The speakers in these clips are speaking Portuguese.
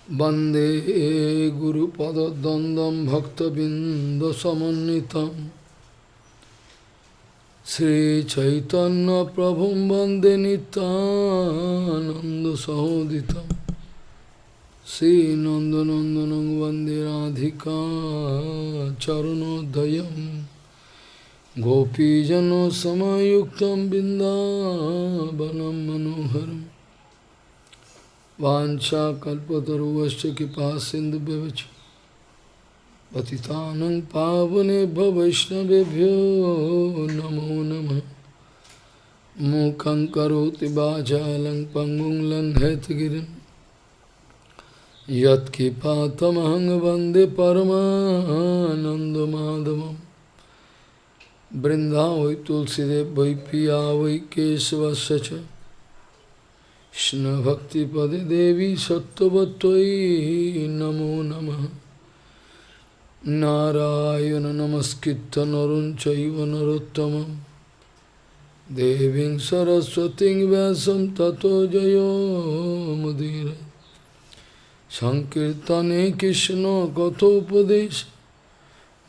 वंदे गुरुपदद्वन्द्वं भक्तबिंदसमन्वितं श्रीचैतन्यप्रभुं वन्दे नित्यानन्दसहोदितं श्रीनन्दनन्दनं वन्दे राधिका चरणोदयं गोपीजनसमायुक्तं बिन्दावनं मनोहरम् वाञ्छाकल्पतरुश्च कृपासिन्धुभ्यश्च पतितानं पावनेभ्यो वैष्णवेभ्यो नमो नमः। मूकं करोति वाचालं पङ्गुं लङ्घयितगिरिं यत्कृपातमहं वन्दे परमानन्दमाधवं। वृन्दावै तुलसीदेव वै पिया वै केशवस्य च कृष्ण भक्ति पदे देवी सत्ववत्त्वयि नमो नमः। नारायण नमस्कृत्य नरं चैव नरोत्तमं देवीं सरस्वतीं व्यासं ततो जयो मुदीरये। संकीर्तने कृष्ण कथोपदेश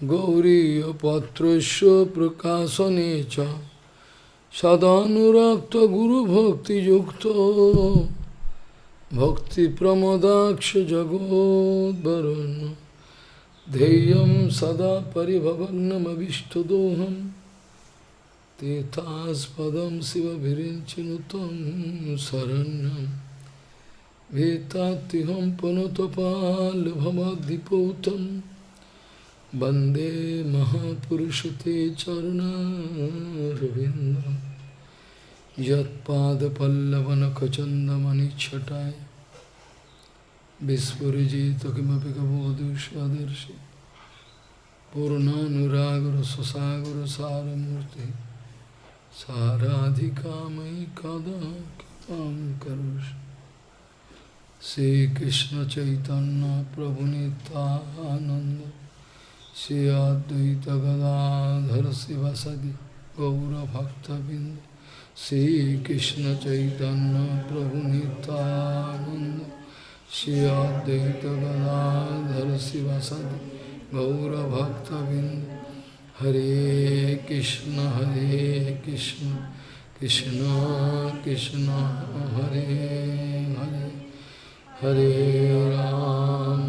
गौरीयपत्रस्य प्रकाशने च सदानुरक्त गुरु भक्ति युक्तो भक्ति प्रमोदाक्ष जगोद्वरुण्य ध्येयं सदा परिभवग्नमभिष्टदोहं तीर्थास्पदं शिवभिरिञ्चिनुतं शरण्यं भीतात्तिहं पुनतपाल्भवद्दिपूतं वन्दे महापुरुषते चरणारविन्दम् यत्पादपल्लवनखचन्दमनिच्छटाय विस्फुरिजित किमपि कबोधुष्वदर्शि पूर्णानुरागरससागरसारमूर्तिः साराधिकामयि कदा कृपां करोषि। श्रीकृष्णचैतन्य प्रभुनितानन्द श्री अद्वैत गदाधर शिवसदि गौरभक्तबिंद श्रीकृष्ण चैतन्य प्रभु नित्यानंद श्री अद्वैत गदाधर शिवसदि गौरभक्तबिंद। हरे कृष्ण कृष्ण कृष्ण हरे हरे हरे राम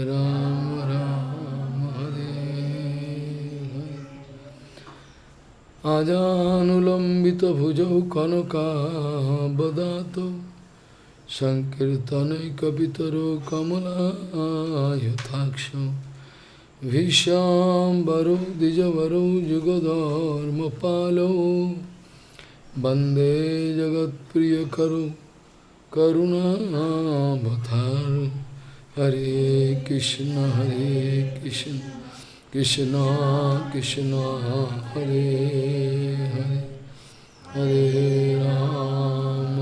राम राम हरे हरे। आजानुलंबित भुजौ कनकाबदातो संकीर्तनैकपितरो कमलायताक्षो विश्वाम्बरो द्विजवरो युगधर्मपालो वन्दे जगत्प्रियकरो करुणावतारो। हरे कृष्ण कृष्ण कृष्ण हरे हरे हरे राम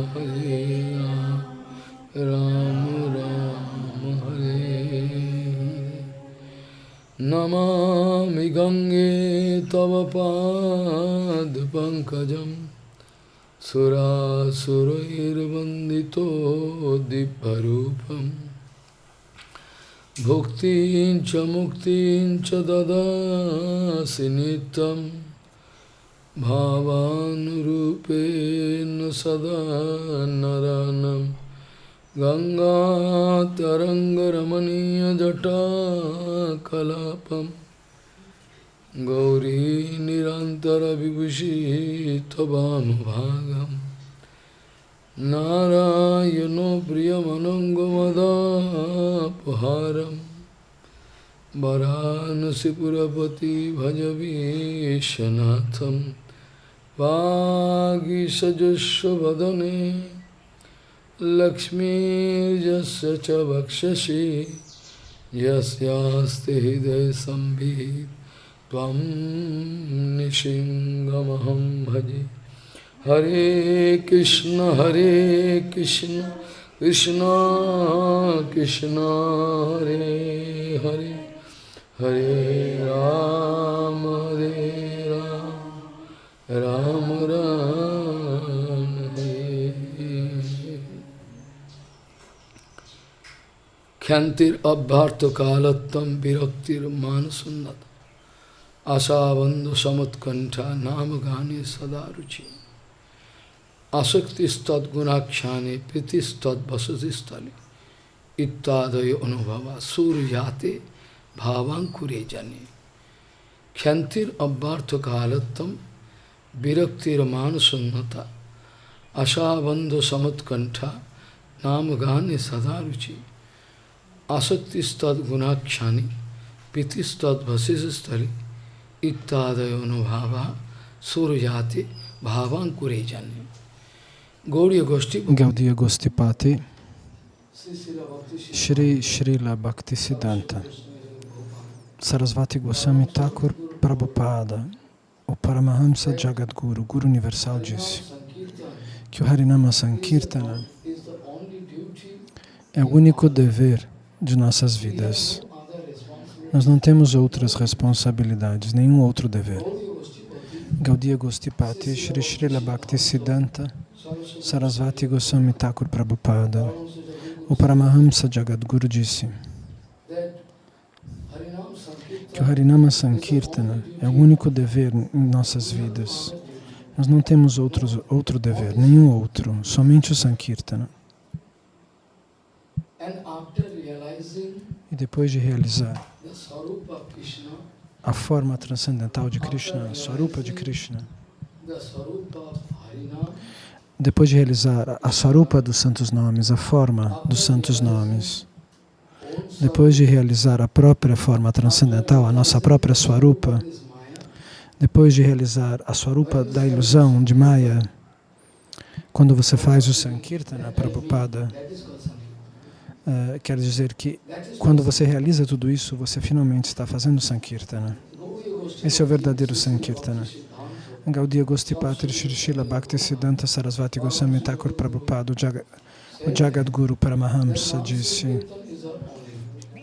राम राम हरे हरे। नमामि गंगे तव पादपङ्कजं सुरासुरैर्वन्दितो दिव्यरूपम् भुक्तिं च मुक्तिं च ददासि नित्यं भावानुरूपेण सदा नरानं। गङ्गातरङ्गरमणीयजटाकलापं गौरी निरन्तरविभूषि त्ववामभागम्। नारायणो प्रियमनङ्गमदापहारं वरानसीपुरपति भजवीशनाथं। वागीसजस्वदने लक्ष्मीर्यस्य च वक्षसि यस्यास्ति हृदयसंवित् त्वं निशिङ्गमहं भजे। हरे कृष्ण कृष्ण कृष्ण हरे हरे हरे राम राम राम हरे। Khantir abhartha kalattam viraktir manasunnata asavandhu samatkantha namagane sadaruchi asaktistat gunakshane pritistat vasatistali ittadayo anubhava suryate bhavankure jane Khantir abhartha kalattam viraktir manasunnata asavandhu samatkantha namagane sadaruchi asaktistat gunakshane pritistat vasatistali ittadayo anubhava suryate bhavankure jane Gaudiya Goshtipati Shri Srila Bhaktisiddhanta Sarasvati Goswami Thakur Prabhupada, o Paramahamsa Jagadguru, Guru Universal, disse que o Harinama Sankirtana é o único dever de nossas vidas. Nós não temos outras responsabilidades, nenhum outro dever. Gaudiya Goshtipati Shri Srila Bhaktisiddhanta Sarasvati Goswami Thakur Prabhupada, o Paramahamsa Jagadguru, disse que o Harinama Sankirtana é o único dever em nossas vidas. Nós não temos outro dever, nenhum outro, somente o Sankirtana. E depois de realizar a forma transcendental de Krishna, a Swarupa de Krishna, depois de realizar a Swarupa dos Santos Nomes, a forma dos Santos Nomes, depois de realizar a própria forma transcendental, a nossa própria Swarupa, depois de realizar a Swarupa da ilusão de Maya, quando você faz o Sankirtana, Prabhupada, quer dizer que quando você realiza tudo isso, você finalmente está fazendo Sankirtana. Esse é o verdadeiro Sankirtana. Gaudiya Goshtipati Shri Srila Bhaktisiddhanta Sarasvati Goswami Thakur Prabhupada, o Jagadguru Paramahamsa, disse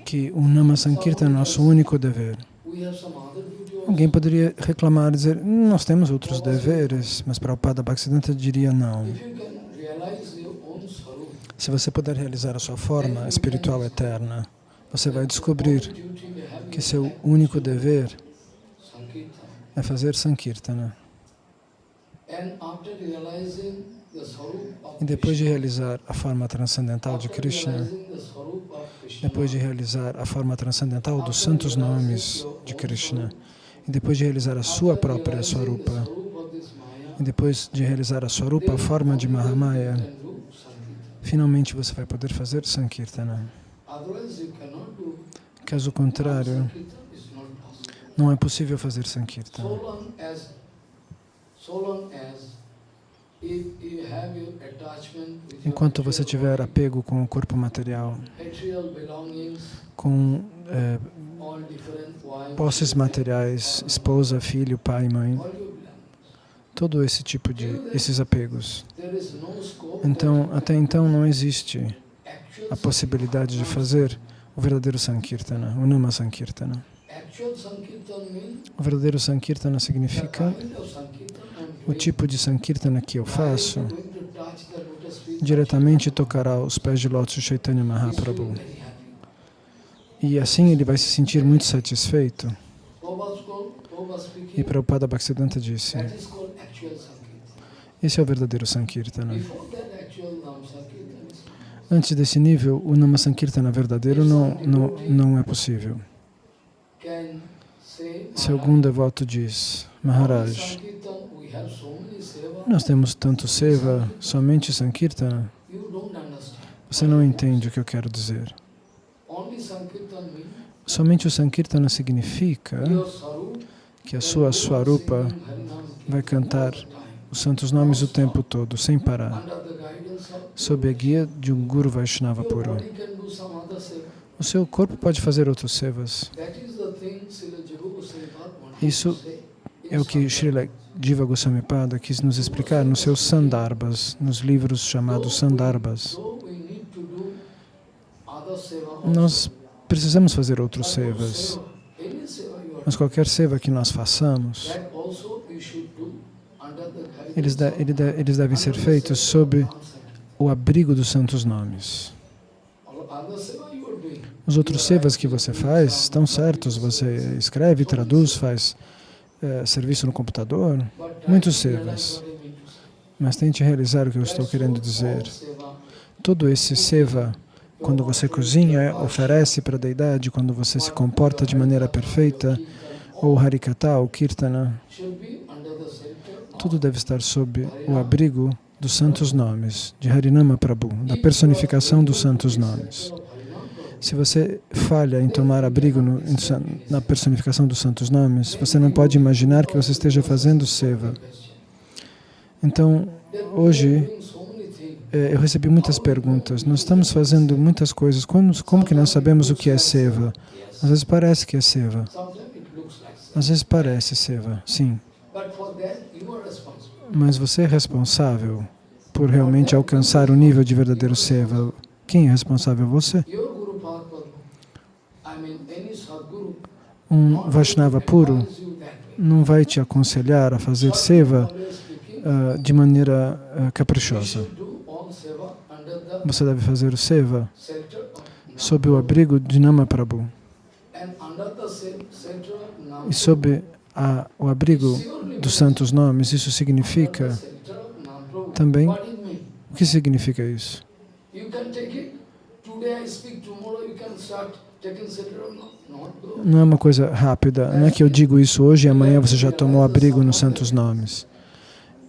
que o Nama Sankirtana é nosso único dever. Alguém poderia reclamar e dizer, nós temos outros deveres, mas Prabhupada Bhaktisiddhanta diria não. Se você puder realizar a sua forma espiritual eterna, você vai descobrir que seu único dever é fazer Sankirtana. E depois de realizar a forma transcendental de Krishna, depois de realizar a forma transcendental dos santos nomes de Krishna, e depois de realizar a sua própria Swarupa, e depois de realizar a Swarupa, a forma de Mahamaya, finalmente você vai poder fazer Sankirtana. Caso contrário, não é possível fazer Sankirtana. Enquanto você tiver apego com o corpo material, com posses materiais, esposa, filho, pai, mãe, todo esse tipo esses apegos. Então, até então não existe a possibilidade de fazer o verdadeiro Sankirtana, o Nama Sankirtana. O verdadeiro Sankirtana significa o tipo de Sankirtana que eu faço diretamente tocará os pés de lótus de Chaitanya Mahaprabhu. E assim ele vai se sentir muito satisfeito. E Prabhupada Bhaktisiddhanta disse, esse é o verdadeiro Sankirtana. Antes desse nível, o Nama Sankirtana verdadeiro não é possível. Se algum devoto diz, Maharaj, nós temos tanto seva, somente Sankirtana, você não entende o que eu quero dizer. Somente o Sankirtana significa que a sua Swarupa vai cantar os santos nomes o tempo todo, sem parar, sob a guia de um Guru Vaishnava puro. O seu corpo pode fazer outros sevas. Isso é o que Srila Jiva Goswami Pada quis nos explicar nos seus Sandarbhas, nos livros chamados Sandarbhas. Nós precisamos fazer outros sevas, mas qualquer seva que nós façamos, eles devem ser feitos sob o abrigo dos santos nomes. Os outros sevas que você faz estão certos. Você escreve, traduz, faz serviço no computador. Muitos sevas. Mas tente realizar o que eu estou querendo dizer. Todo esse seva, quando você cozinha, oferece para a deidade, quando você se comporta de maneira perfeita, ou Harikata, ou Kirtana, tudo deve estar sob o abrigo dos santos nomes, de Harinama Prabhu, da personificação dos santos nomes. Se você falha em tomar abrigo na personificação dos santos nomes, você não pode imaginar que você esteja fazendo seva. Então, hoje, eu recebi muitas perguntas. Nós estamos fazendo muitas coisas. Como que nós sabemos o que é seva? Às vezes parece que é seva. Às vezes parece seva, sim. Mas você é responsável por realmente alcançar o nível de verdadeiro seva. Quem é responsável? Você. Um Vaishnava puro não vai te aconselhar a fazer seva de maneira caprichosa. Você deve fazer o seva sob o abrigo de Nama Prabhu. E sob o abrigo dos santos nomes, isso significa também... O que significa isso? Não é uma coisa rápida. Não é que eu digo isso hoje e amanhã você já tomou abrigo nos santos nomes.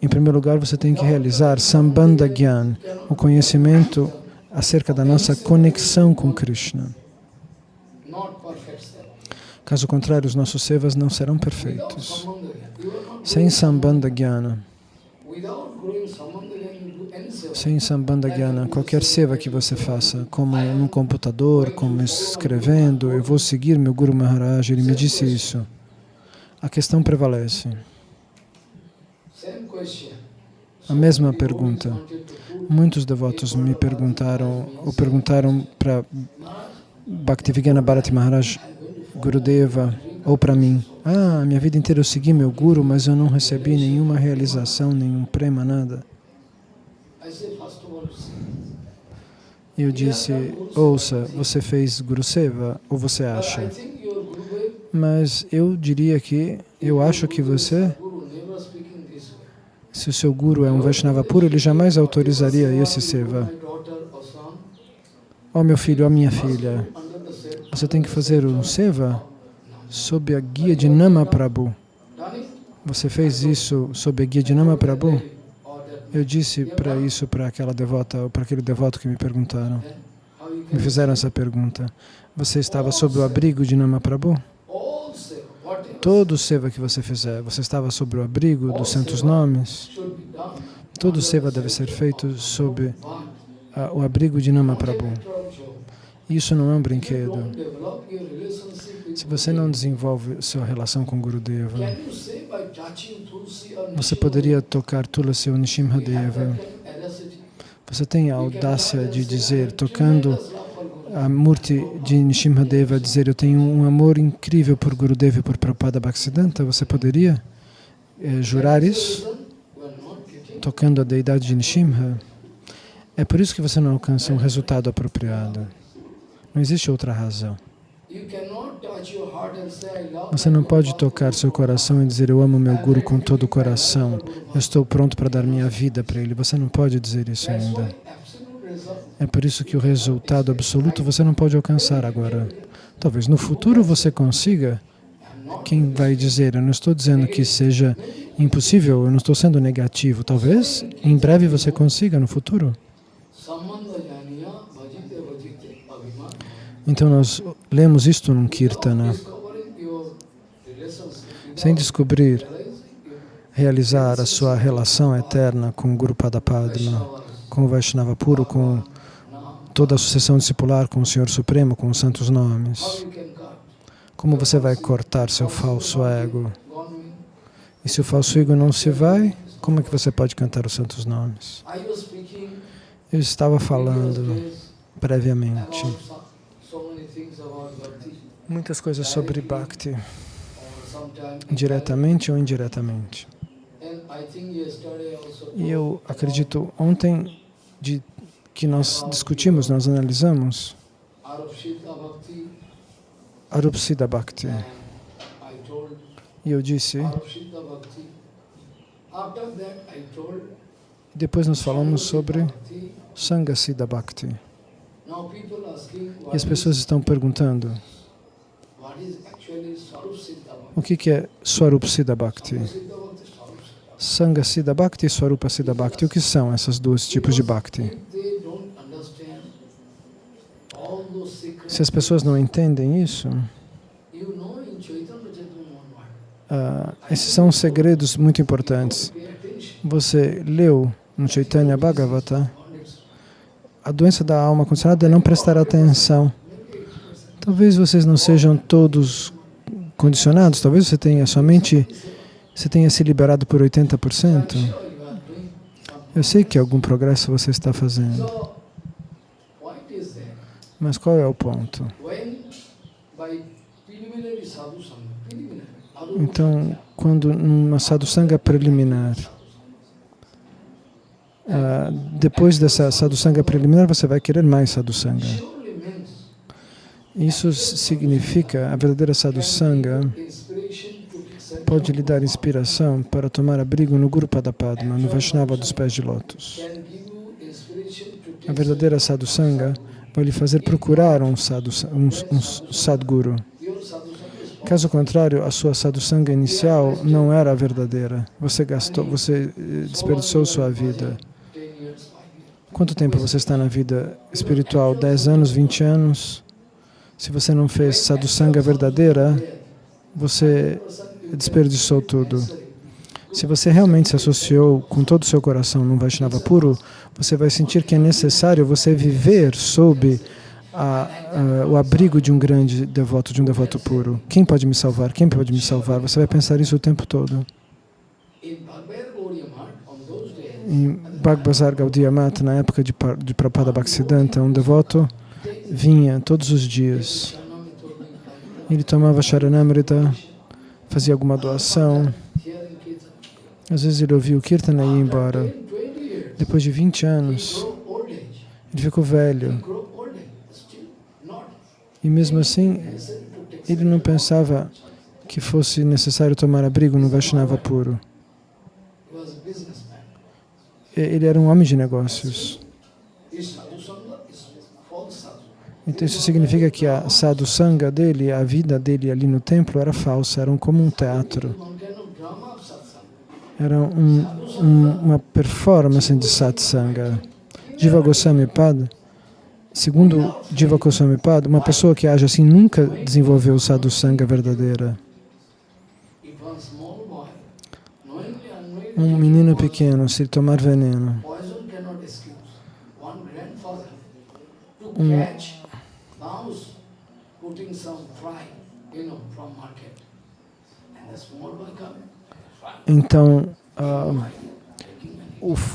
Em primeiro lugar, você tem que realizar Sambandha Gyan, o conhecimento acerca da nossa conexão com Krishna. Caso contrário, os nossos sevas não serão perfeitos. Sem Sambandha Gyana, qualquer seva que você faça, como no computador, como escrevendo, eu vou seguir meu Guru Maharaj, ele me disse isso. A questão prevalece. A mesma pergunta. Muitos devotos me perguntaram para Bhaktivinoda Bharati Maharaj, Gurudeva, ou para mim. Minha vida inteira eu segui meu Guru, mas eu não recebi nenhuma realização, nenhum prema, nada. Eu disse, ouça, você fez Guru Seva ou você acha? Mas eu diria que, eu acho que você, se o seu Guru é um Vaishnava puro, ele jamais autorizaria esse Seva. Ó meu filho, ó minha filha, você tem que fazer um Seva sob a guia de Nama Prabhu. Você fez isso sob a guia de Nama Prabhu? Eu disse para aquela devota, ou para aquele devoto que me perguntaram, me fizeram essa pergunta. Você estava sob o abrigo de Nama Prabhu? Todo o seva que você fizer, você estava sob o abrigo dos santos nomes? Todo o seva deve ser feito sob o abrigo de Nama Prabhu. Isso não é um brinquedo. Se você não desenvolve sua relação com Gurudeva, você poderia tocar Tulasi ou Nrsimhadeva. Você tem a audácia de dizer, tocando a Murti de Nrsimhadeva, dizer, eu tenho um amor incrível por Gurudeva e por Prabhupada Bhaktisiddhanta. Você poderia jurar isso? Tocando a deidade de Nrsimha? É por isso que você não alcança um resultado apropriado. Não existe outra razão. Você não pode tocar seu coração e dizer, eu amo meu Guru com todo o coração, eu estou pronto para dar minha vida para ele. Você não pode dizer isso ainda. É por isso que o resultado absoluto você não pode alcançar agora. Talvez no futuro você consiga. Quem vai dizer? Eu não estou dizendo que seja impossível, eu não estou sendo negativo. Talvez em breve você consiga no futuro. Então nós lemos isto num Kirtana. Sem descobrir, realizar a sua relação eterna com o Guru Pada Padma, com o Vaishnava puro, com toda a sucessão discipular, com o Senhor Supremo, com os santos nomes. Como você vai cortar seu falso ego? E se o falso ego não se vai, como é que você pode cantar os santos nomes? Eu estava falando previamente muitas coisas sobre Bhakti, diretamente ou indiretamente. E eu acredito, ontem que nós discutimos, nós analisamos Arupsiddha Bhakti. E eu disse, depois nós falamos sobre Sangasiddha Bhakti. E as pessoas estão perguntando, o que é Swarupsiddha Bhakti? Sangasiddha Bhakti e Swarupasiddha Bhakti. O que são esses dois tipos de Bhakti? Se as pessoas não entendem isso, esses são segredos muito importantes. Você leu no Chaitanya Bhagavata, a doença da alma condicionada é não prestar atenção. Talvez vocês não sejam todos condicionados, talvez você tenha somente, você tenha se liberado por 80%. Eu sei que algum progresso você está fazendo. Mas qual é o ponto? Então, quando numa sadhusanga preliminar, depois dessa sadhusanga preliminar, você vai querer mais sadhusanga. Isso significa, a verdadeira sadhusanga pode lhe dar inspiração para tomar abrigo no Guru Pada Padma, no Vaishnava dos pés de lótus. A verdadeira sadhusanga vai lhe fazer procurar um sadguru. Caso contrário, a sua sadhusanga inicial não era a verdadeira. Você desperdiçou sua vida. Quanto tempo você está na vida espiritual? 10 anos, 20 anos? Se você não fez sadhusanga verdadeira, você desperdiçou tudo. Se você realmente se associou com todo o seu coração num Vaishnava puro, você vai sentir que é necessário você viver sob o abrigo de um grande devoto, de um devoto puro. Quem pode me salvar? Quem pode me salvar? Você vai pensar isso o tempo todo. Em Bhagbazar Gaudiya Mat, na época de Prabhupada Bhaktisiddhanta, um devoto vinha todos os dias. Ele tomava Sharanamrita, fazia alguma doação. Às vezes ele ouvia o Kirtana e ia embora. Depois de 20 anos, ele ficou velho. E mesmo assim, ele não pensava que fosse necessário tomar abrigo no Vaishnava puro. Ele era um homem de negócios. Então isso significa que a sadhusanga dele, a vida dele ali no templo era falsa, era como um teatro. Era uma performance de satsanga. Jiva Goswami Pada, segundo Jiva Goswami Pada, uma pessoa que age assim nunca desenvolveu sadhusanga verdadeira. Um menino pequeno, se tomar veneno, então,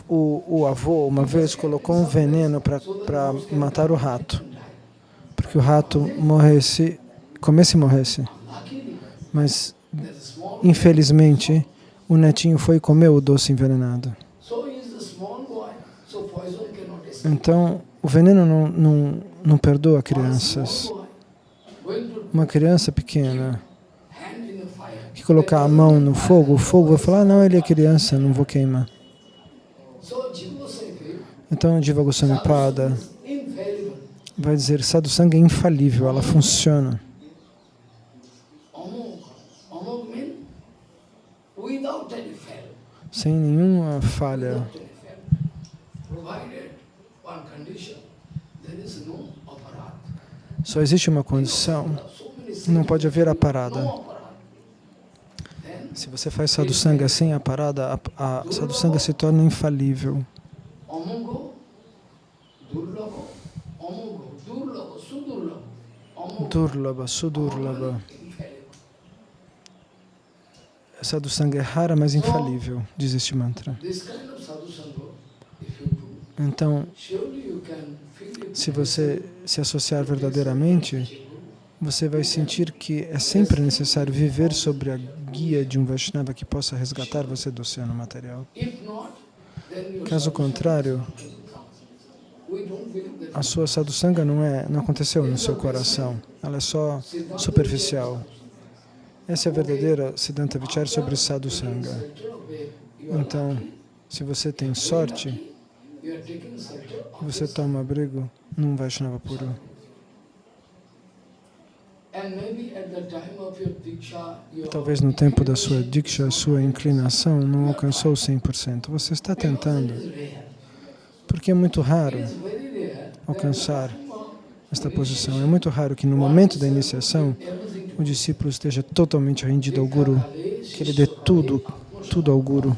o avô uma vez colocou um veneno para matar o rato, porque o rato comesse e morresse. Mas, infelizmente, o netinho foi e comeu o doce envenenado. Então, o veneno não perdoa crianças. Uma criança pequena que colocar a mão no fogo, o fogo vai falar, não, ele é criança, não vou queimar. Então, Jiva Goswami Pada vai dizer, sadhusanga é infalível, ela funciona. Sem nenhuma falha. Só existe uma condição, não pode haver aparada. Se você faz sadhusanga sem aparada, a sadhusanga se torna infalível. Durlabha, sudurlabha. A sadhusanga é rara, mas infalível, diz este mantra. Então, se você se associar verdadeiramente, você vai sentir que é sempre necessário viver sobre a guia de um Vaishnava que possa resgatar você do oceano material. Caso contrário, a sua sadhusanga não aconteceu no seu coração, ela é só superficial. Essa é a verdadeira Siddhanta Vichara sobre sadhusanga. Então, se você tem sorte, você toma abrigo num Vaishnava puro. Talvez no tempo da sua Diksha, a sua inclinação não alcançou 100%. Você está tentando, porque é muito raro alcançar esta posição. É muito raro que no momento da iniciação o discípulo esteja totalmente rendido ao Guru, que ele dê tudo ao Guru.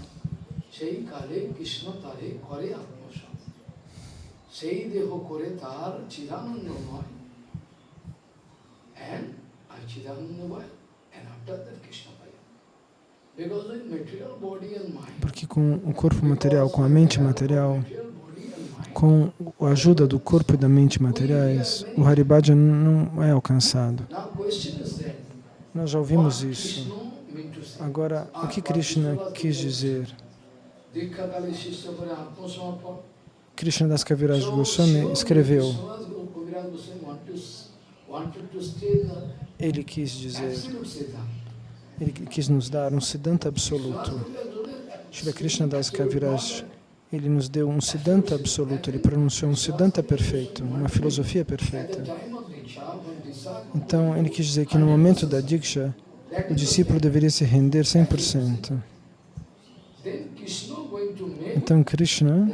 Porque com o corpo material, com a mente material, com a ajuda do corpo e da mente materiais, o Haribhajan não é alcançado. Nós já ouvimos isso. Agora, o que Krishna quis dizer? Krishna Das Kaviraj Goswami escreveu. Ele quis dizer, ele quis nos dar um Siddhanta absoluto. Shri Krishna Das Kaviraj, ele nos deu um Siddhanta absoluto, ele pronunciou um Siddhanta perfeito, uma filosofia perfeita. Então, ele quis dizer que no momento da Diksha, o discípulo deveria se render 100%. Então, Krishna,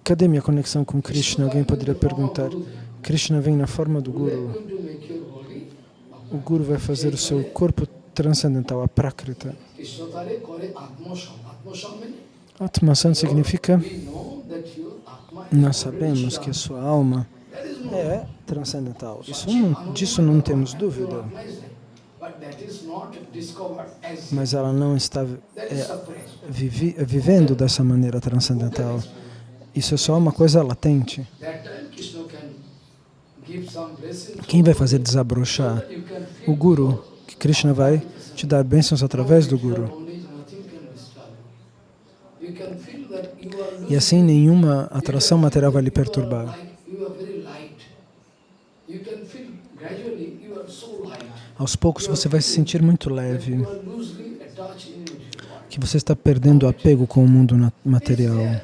cadê minha conexão com Krishna? Alguém poderia perguntar. Krishna vem na forma do Guru. O Guru vai fazer o seu corpo transcendental, a Prakrita. Atmasan significa, nós sabemos que a sua alma é transcendental. Disso não temos dúvida. Mas ela não está vivendo dessa maneira transcendental. Isso é só uma coisa latente. Quem vai fazer desabrochar? O Guru, que Krishna vai te dar bênçãos através do Guru. E assim nenhuma atração material vai lhe perturbar. Aos poucos você vai se sentir muito leve, que você está perdendo o apego com o mundo material.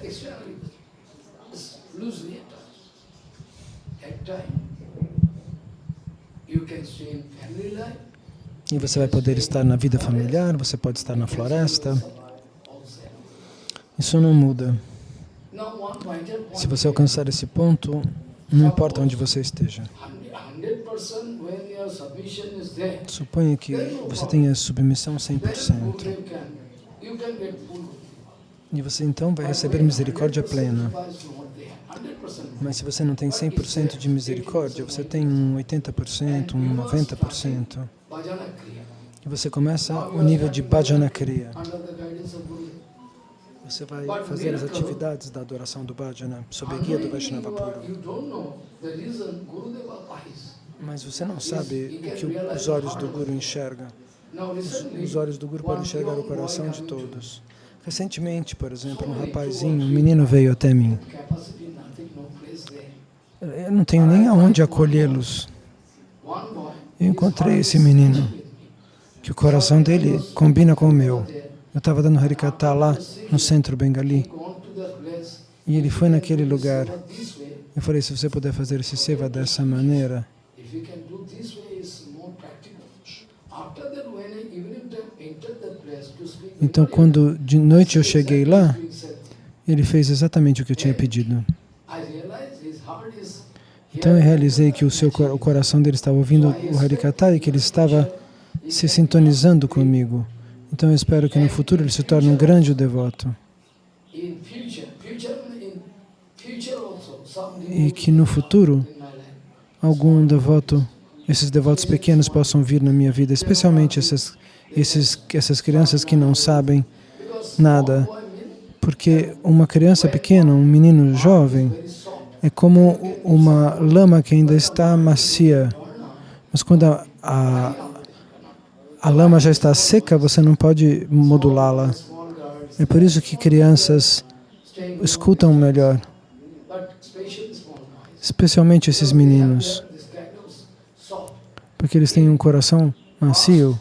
E você vai poder estar na vida familiar, você pode estar na floresta. Isso não muda. Se você alcançar esse ponto, não importa onde você esteja. Suponha que você tenha submissão 100%. E você então vai receber misericórdia plena. Mas se você não tem 100% de misericórdia, você tem um 80%, um 90%. E você começa o nível de Bhajana Kriya. Você vai fazer as atividades da adoração do Bhajana, sob a guia do Vaishnava puro. Mas você não sabe o que os olhos do Guru enxergam. Os olhos do Guru podem enxergar o coração de todos. Recentemente, por exemplo, um rapazinho, um menino veio até mim. Eu não tenho nem aonde acolhê-los. Eu encontrei esse menino, que o coração dele combina com o meu. Eu estava dando Harikatha lá no centro bengali. E ele foi naquele lugar. Eu falei, se você puder fazer esse seva dessa maneira. Então, quando de noite eu cheguei lá, ele fez exatamente o que eu tinha pedido. Então eu realizei que o coração dele estava ouvindo o Harikatha e que ele estava se sintonizando comigo. Então eu espero que no futuro ele se torne um grande devoto. E que no futuro algum devoto, esses devotos pequenos possam vir na minha vida, especialmente essas crianças que não sabem nada. Porque uma criança pequena, um menino jovem, é como uma lama que ainda está macia. Mas quando a a lama já está seca, você não pode modulá-la. É por isso que crianças escutam melhor, especialmente esses meninos, porque eles têm um coração macio.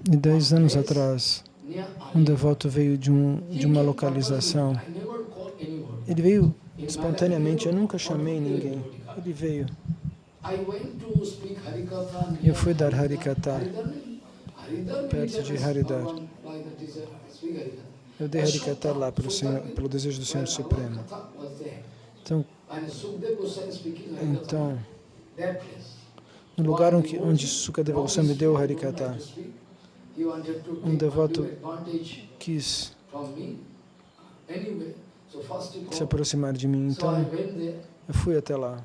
E 10 anos atrás, um devoto veio de uma localização. Ele veio espontaneamente, eu nunca chamei ninguém. Ele veio. Eu fui dar Harikatha, perto de Haridar. Eu dei Harikatha lá pelo desejo do Senhor Supremo. Então, no lugar onde Sukadeva Goswami deu Harikatha, um devoto quis se aproximar de mim, então eu fui até lá.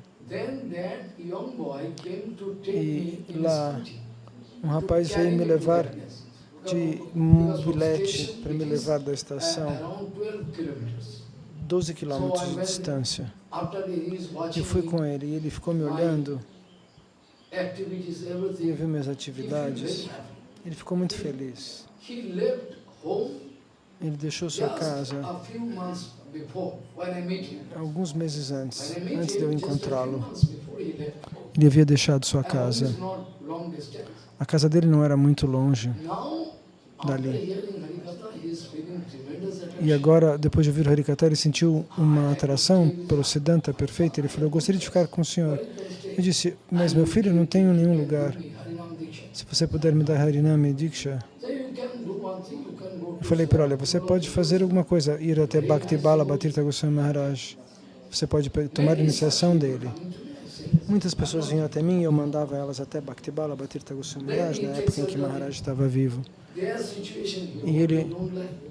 E lá, um rapaz veio me levar de um bilhete para me levar da estação, 12 quilômetros de distância. Eu fui com ele e ele ficou me olhando, e viu minhas atividades. Ele ficou muito feliz. Ele deixou sua casa alguns meses antes de eu encontrá-lo. Ele havia deixado sua casa. A casa dele não era muito longe dali. E agora, depois de ouvir o Harikatha, ele sentiu uma atração pelo Siddhanta perfeito. Ele falou, eu gostaria de ficar com o senhor. Eu disse, mas meu filho, não tenho nenhum lugar. Se você puder me dar Harinam Diksha. Eu falei para ele, olha, você pode fazer alguma coisa, ir até Bhakti Bala Bhatirtha Goswami Maharaj. Você pode tomar a iniciação dele. Muitas pessoas vinham até mim e eu mandava elas até Bhakti Bala Bhatirtha Goswami Maharaj, na época em que Maharaj estava vivo. E ele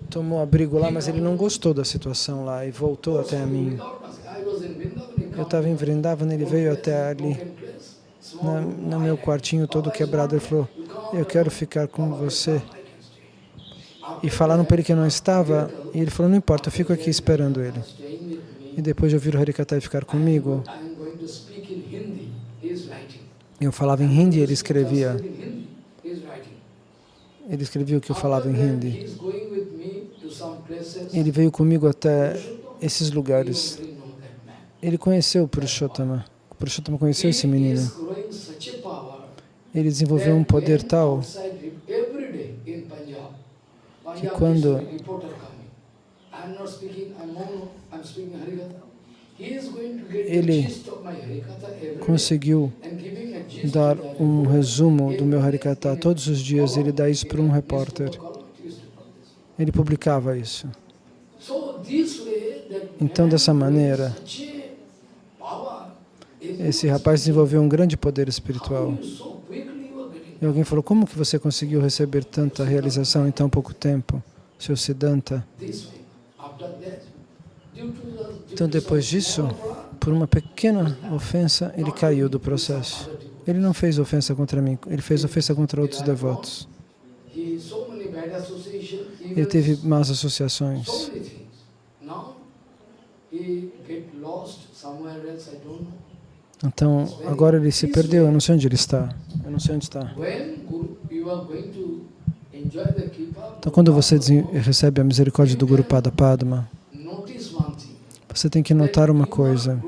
tomou abrigo lá, mas ele não gostou da situação lá e voltou até a mim. Eu estava em Vrindavan, ele veio até ali, no meu quartinho todo quebrado. Ele falou, eu quero ficar com você. E falaram para ele que eu não estava, e ele falou, não importa, eu fico aqui esperando ele. E depois de ouvir o Harikatha e ficar comigo, eu falava em Hindi, ele escrevia. Ele escrevia o que eu falava em Hindi. Ele veio comigo até esses lugares. Ele conheceu o Purushottama. O Purushottama conheceu esse menino. Ele desenvolveu um poder tal que quando ele conseguiu dar um resumo do meu Harikatha todos os dias, ele dá isso para um repórter. Ele publicava isso. Então, dessa maneira, esse rapaz desenvolveu um grande poder espiritual. E alguém falou, como que você conseguiu receber tanta realização em tão pouco tempo, seu Siddhanta? Então, depois disso, por uma pequena ofensa, ele caiu do processo. Ele não fez ofensa contra mim, ele fez ofensa contra outros devotos. Ele teve más associações. Então, agora ele se perdeu, eu não sei onde ele está. Eu não sei onde está. Então, quando você recebe a misericórdia do Guru Pada Padma, você tem que notar uma coisa.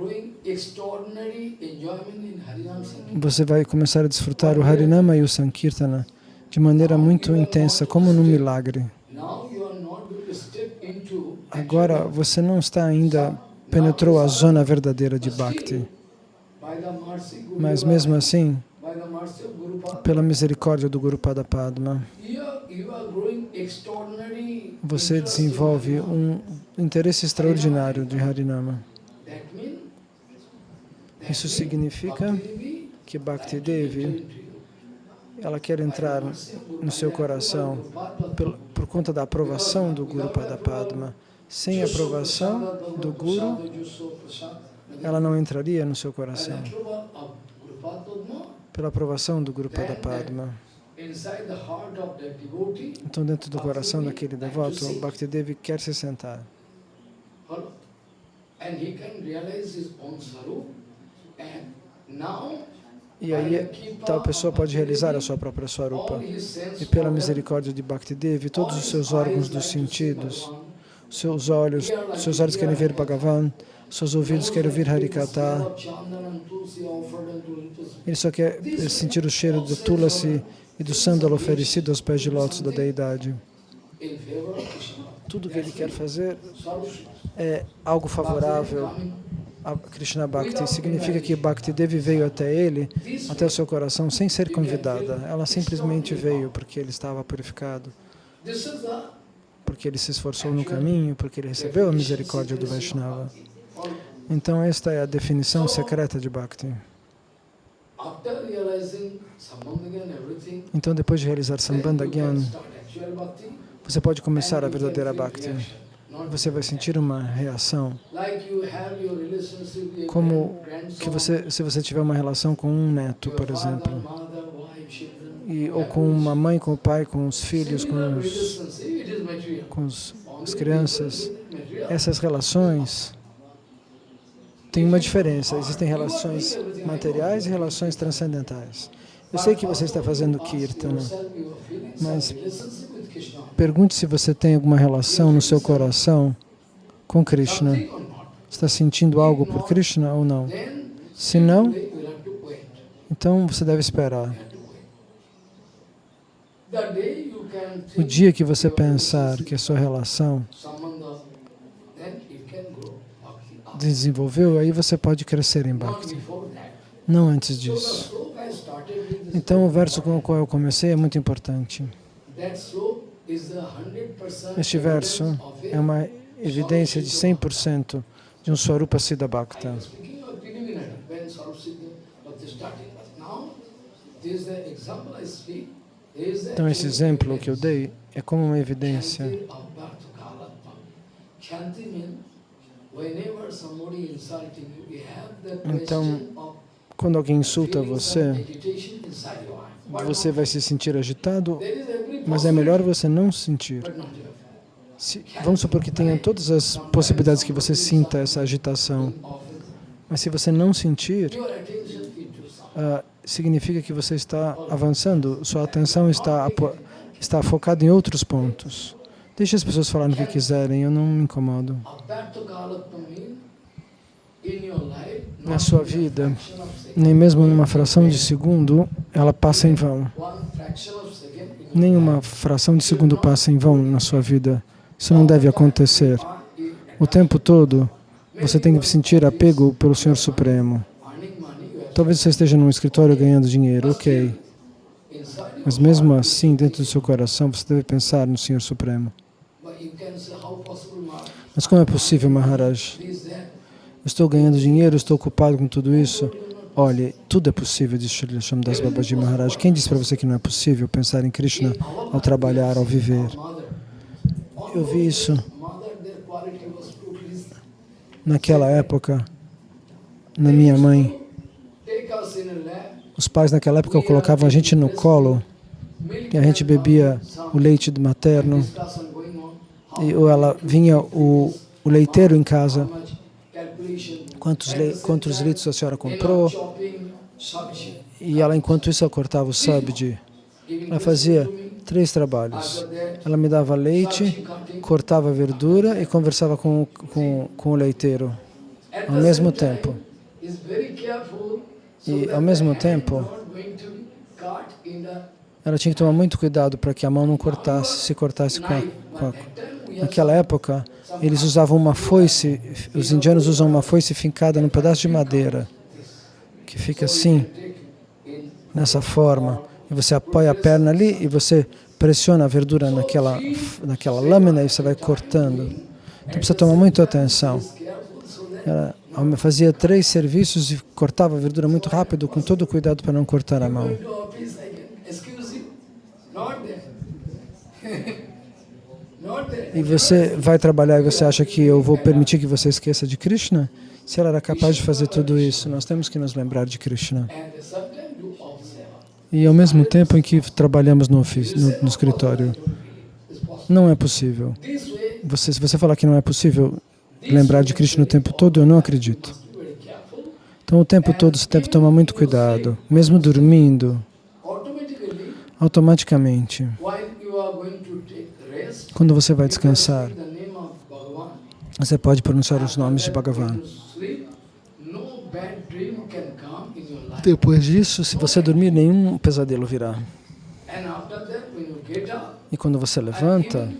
Você vai começar a desfrutar o Harinama e o Sankirtana de maneira muito intensa, como num milagre. Agora, você não está ainda, penetrou a zona verdadeira de Bhakti. Mas mesmo assim, pela misericórdia do Guru Pada Padma, você desenvolve um interesse extraordinário de Harinama. Isso significa que Bhakti Devi, ela quer entrar no seu coração por conta da aprovação do Guru Pada Padma. Sem a aprovação do Guru, ela não entraria no seu coração. Pela aprovação do Guru Pada Padma. Então, dentro do coração daquele devoto, Bhakti Devi quer se sentar. E aí, tal pessoa pode realizar a sua própria Swarupa. E pela misericórdia de Bhaktidevi, todos os seus órgãos dos sentidos, seus olhos querem ver Bhagavan, seus ouvidos querem ouvir Harikatha. Ele só quer sentir o cheiro do Tulasi e do sândalo oferecido aos pés de lótus da deidade. Tudo que ele quer fazer é algo favorável a Krishna Bhakti. Significa que Bhaktidevi veio até ele, até o seu coração, sem ser convidada. Ela simplesmente veio porque ele estava purificado, porque ele se esforçou no caminho, porque ele recebeu a misericórdia do Vaishnava. Então esta é a definição secreta de Bhakti. Então depois de realizar Sambandha Gyan, você pode começar a verdadeira Bhakti. Você vai sentir uma reação, como que se você tiver uma relação com um neto, por exemplo, ou com uma mãe, com o pai, com os filhos, com as crianças. Essas relações têm uma diferença. Existem relações materiais e relações transcendentais. Eu sei que você está fazendo Kirtana, mas pergunte se você tem alguma relação no seu coração com Krishna. Está sentindo algo por Krishna ou não? Se não, então você deve esperar. O dia que você pensar que a sua relação desenvolveu, aí você pode crescer em Bhakti. Não antes disso. Então o verso com o qual eu comecei é muito importante. Este verso é uma evidência de 100% de um Swarupa Siddha Bhakta. Então esse exemplo que eu dei é como uma evidência. Então, quando alguém insulta você, você vai se sentir agitado, mas é melhor você não sentir. Vamos supor que tenha todas as possibilidades que você sinta essa agitação, mas se você não sentir, significa que você está avançando, sua atenção está focada em outros pontos. Deixe as pessoas falarem o que quiserem, eu não me incomodo. Na sua vida, nem mesmo numa fração de segundo, ela passa em vão. Nenhuma fração de segundo passa em vão na sua vida. Isso não deve acontecer. O tempo todo, você tem que sentir apego pelo Senhor Supremo. Talvez você esteja num escritório ganhando dinheiro, ok. Mas mesmo assim, dentro do seu coração, você deve pensar no Senhor Supremo. Mas como é possível, Maharaj? Eu estou ganhando dinheiro, estou ocupado com tudo isso. Olhe, tudo é possível, diz Srila Shamdas Babaji Maharaj. Quem disse para você que não é possível pensar em Krishna ao trabalhar, ao viver? Eu vi isso naquela época, na minha mãe. Os pais naquela época colocavam a gente no colo e a gente bebia o leite materno. Ou ela vinha o leiteiro em casa. Quantos litros a senhora comprou? E ela, enquanto isso, ela cortava o sabji. Ela fazia 3 trabalhos. Ela me dava leite, cortava a verdura e conversava com o leiteiro ao mesmo tempo. E, ao mesmo tempo, ela tinha que tomar muito cuidado para que a mão não se cortasse com a... Naquela época, eles usavam uma foice, os indianos usam uma foice fincada num pedaço de madeira, que fica assim, nessa forma. E você apoia a perna ali e você pressiona a verdura naquela lâmina e você vai cortando. Então precisa tomar muita atenção. Ela fazia 3 serviços e cortava a verdura muito rápido, com todo o cuidado para não cortar a mão. E você vai trabalhar e você acha que eu vou permitir que você esqueça de Krishna? Se ela era capaz de fazer tudo isso, nós temos que nos lembrar de Krishna. E ao mesmo tempo em que trabalhamos no escritório, não é possível. Se você falar que não é possível lembrar de Krishna o tempo todo, eu não acredito. Então Então o tempo todo você deve tomar muito cuidado. Mesmo dormindo, automaticamente, quando você vai descansar, você pode pronunciar os nomes de Bhagavan. Depois disso, se você dormir, nenhum pesadelo virá. E quando você levanta,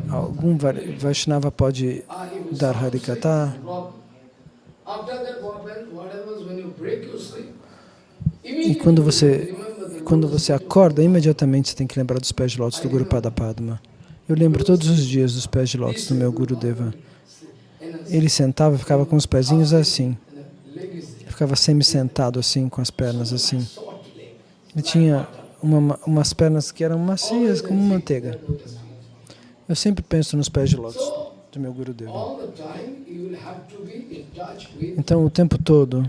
algum Vaishnava pode dar Harikatha. E quando você acorda, imediatamente você tem que lembrar dos pés de lótus do Guru Pada Padma. Eu lembro todos os dias dos pés de lótus do meu Guru Deva. Ele sentava e ficava com os pezinhos assim. Ficava semi-sentado assim, com as pernas assim. Ele tinha umas pernas que eram macias como manteiga. Eu sempre penso nos pés de lótus do meu Guru Deva. Então, o tempo todo,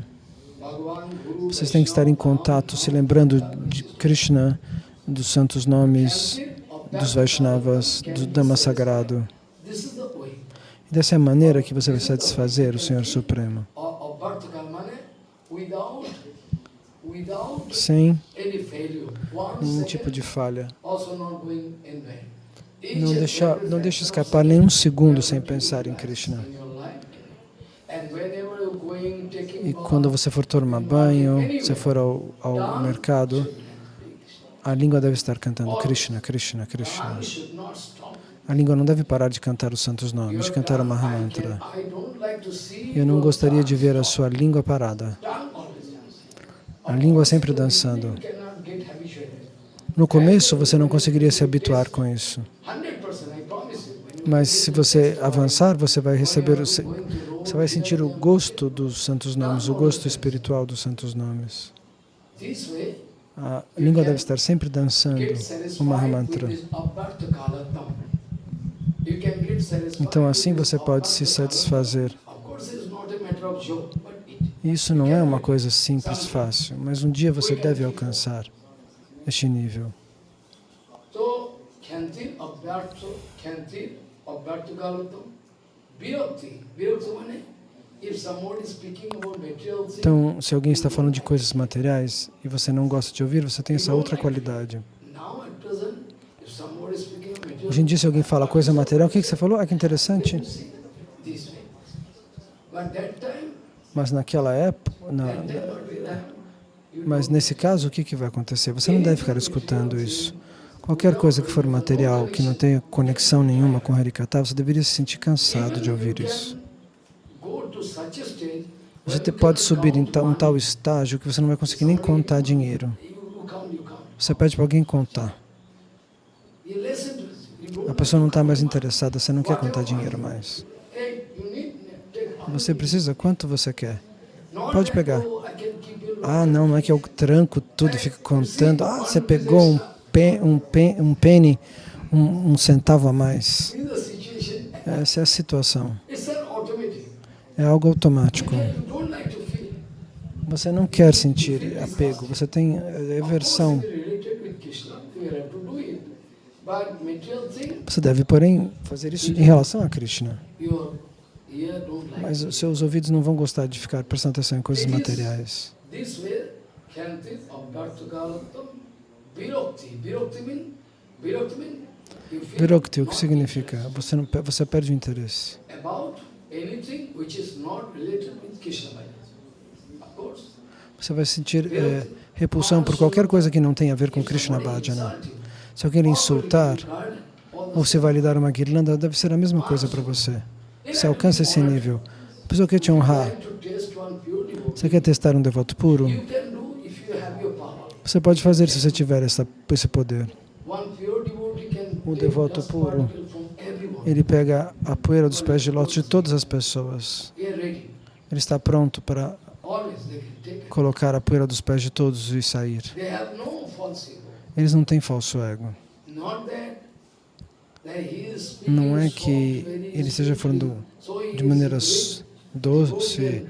vocês têm que estar em contato, se lembrando de Krishna, dos santos nomes, dos Vaishnavas, do Dhamma Sagrado. E dessa é a maneira que você vai satisfazer o Senhor Supremo. Sem nenhum tipo de falha. Não deixe escapar nenhum segundo sem pensar em Krishna. E quando você for tomar banho, se for ao mercado, a língua deve estar cantando Krishna, Krishna, Krishna. A língua não deve parar de cantar os santos nomes, de cantar o Mahamantra. Eu não gostaria de ver a sua língua parada. A língua sempre dançando. No começo, você não conseguiria se habituar com isso. Mas se você avançar, você vai sentir o gosto dos santos nomes, o gosto espiritual dos santos nomes. A língua deve estar sempre dançando o Mahamantra. Então assim você pode se satisfazer. Isso não é uma coisa simples, fácil, mas um dia você deve alcançar este nível. Então, se alguém está falando de coisas materiais e você não gosta de ouvir, você tem essa outra qualidade. Hoje em dia, se alguém fala coisa material, o que você falou? Ah, que interessante. Mas naquela época, mas nesse caso, o que vai acontecer? Você não deve ficar escutando isso. Qualquer coisa que for material, que não tenha conexão nenhuma com Harikatha, você deveria se sentir cansado de ouvir isso. Você pode subir em um tal estágio que você não vai conseguir nem contar dinheiro. Você pede para alguém contar. A pessoa não está mais interessada, você não quer contar dinheiro mais. Você precisa? Quanto você quer? Pode pegar. Ah, não é que eu tranco tudo e fico contando. Ah, você pegou um penny, um centavo a mais. Essa é a situação. É algo automático. Você não quer sentir apego, você tem aversão. Você deve, porém, fazer isso em relação a Krishna. Mas os seus ouvidos não vão gostar de ficar prestando atenção em coisas materiais. Virakti, o que significa? Você perde o interesse. Você vai sentir repulsão por qualquer coisa que não tenha a ver com Krishna Bhajana. Se alguém lhe insultar, ou se vai lhe dar uma guirlanda, deve ser a mesma coisa para você. Você alcança esse nível. A pessoa quer te honrar. Você quer testar um devoto puro? Você pode fazer se você tiver esse poder. O devoto puro, ele pega a poeira dos pés de lótus de todas as pessoas. Ele está pronto para colocar a poeira dos pés de todos e sair. Eles não têm falso ego. Não é que ele esteja falando de maneira doce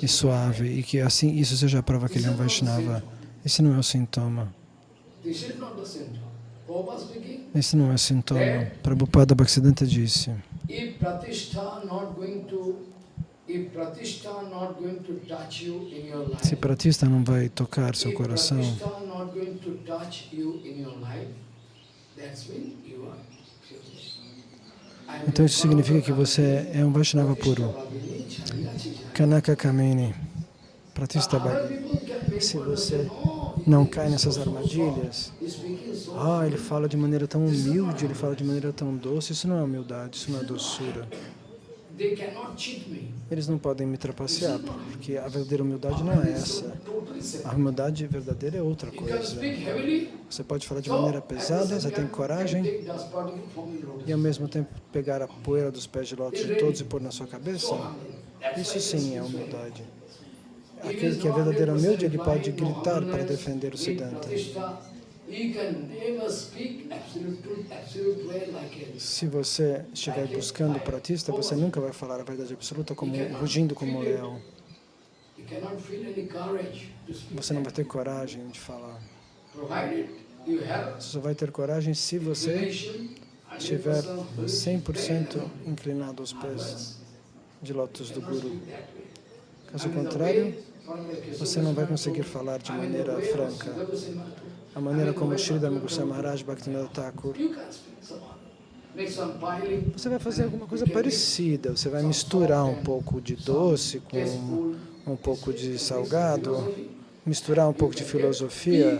e suave e que assim isso seja a prova que ele é um Vaishnava. Esse não é o sintoma. Esse não é o sintoma. Prabhupada Bhaktisiddhanta disse: Se Pratista não vai tocar seu coração, então isso significa que você é um Vaishnava puro. Kanaka Kamini, Pratista Bhakti. Se você não cai nessas armadilhas, ele fala de maneira tão humilde, ele fala de maneira tão doce, isso não é humildade, isso não é doçura. Eles não podem me trapacear, porque a verdadeira humildade não é essa. A humildade verdadeira é outra coisa. Você pode falar de maneira pesada, você tem coragem, e ao mesmo tempo pegar a poeira dos pés de lótus de todos e pôr na sua cabeça. Isso sim é humildade. Aquele que é verdadeiro humilde, ele pode gritar para defender o Siddhanta. Se você estiver buscando o Pratista, você nunca vai falar a verdade absoluta rugindo como um leão. Você não vai ter coragem de falar. Você só vai ter coragem se você estiver 100% inclinado aos pés de lótus do Guru. Caso contrário, você não vai conseguir falar de maneira franca. A maneira como Sridhar Goswami Maharaj Bhaktivinoda Thakur. Você vai fazer alguma coisa parecida. Você vai misturar um pouco de doce com um pouco de salgado, misturar um pouco de filosofia,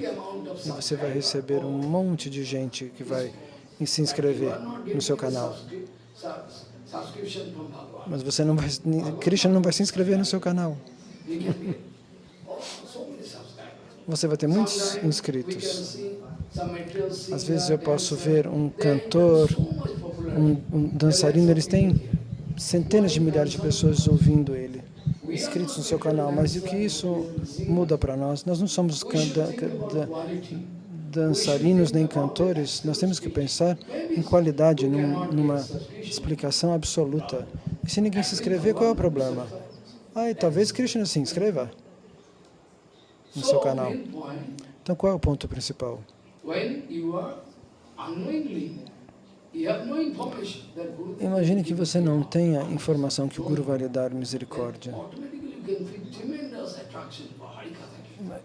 e você vai receber um monte de gente que vai se inscrever no seu canal. Mas você não vai, Krishna não vai se inscrever no seu canal. Você vai ter muitos inscritos. Às vezes eu posso ver um cantor, um dançarino, eles têm centenas de milhares de pessoas ouvindo ele, inscritos no seu canal. Mas o que isso muda para nós? Nós não somos dançarinos nem cantores, nós temos que pensar em qualidade, numa explicação absoluta. E se ninguém se inscrever, qual é o problema? Talvez Krishna se inscreva no seu canal. Então, qual é o ponto principal? Imagine que você não tenha informação que o Guru vai lhe dar misericórdia.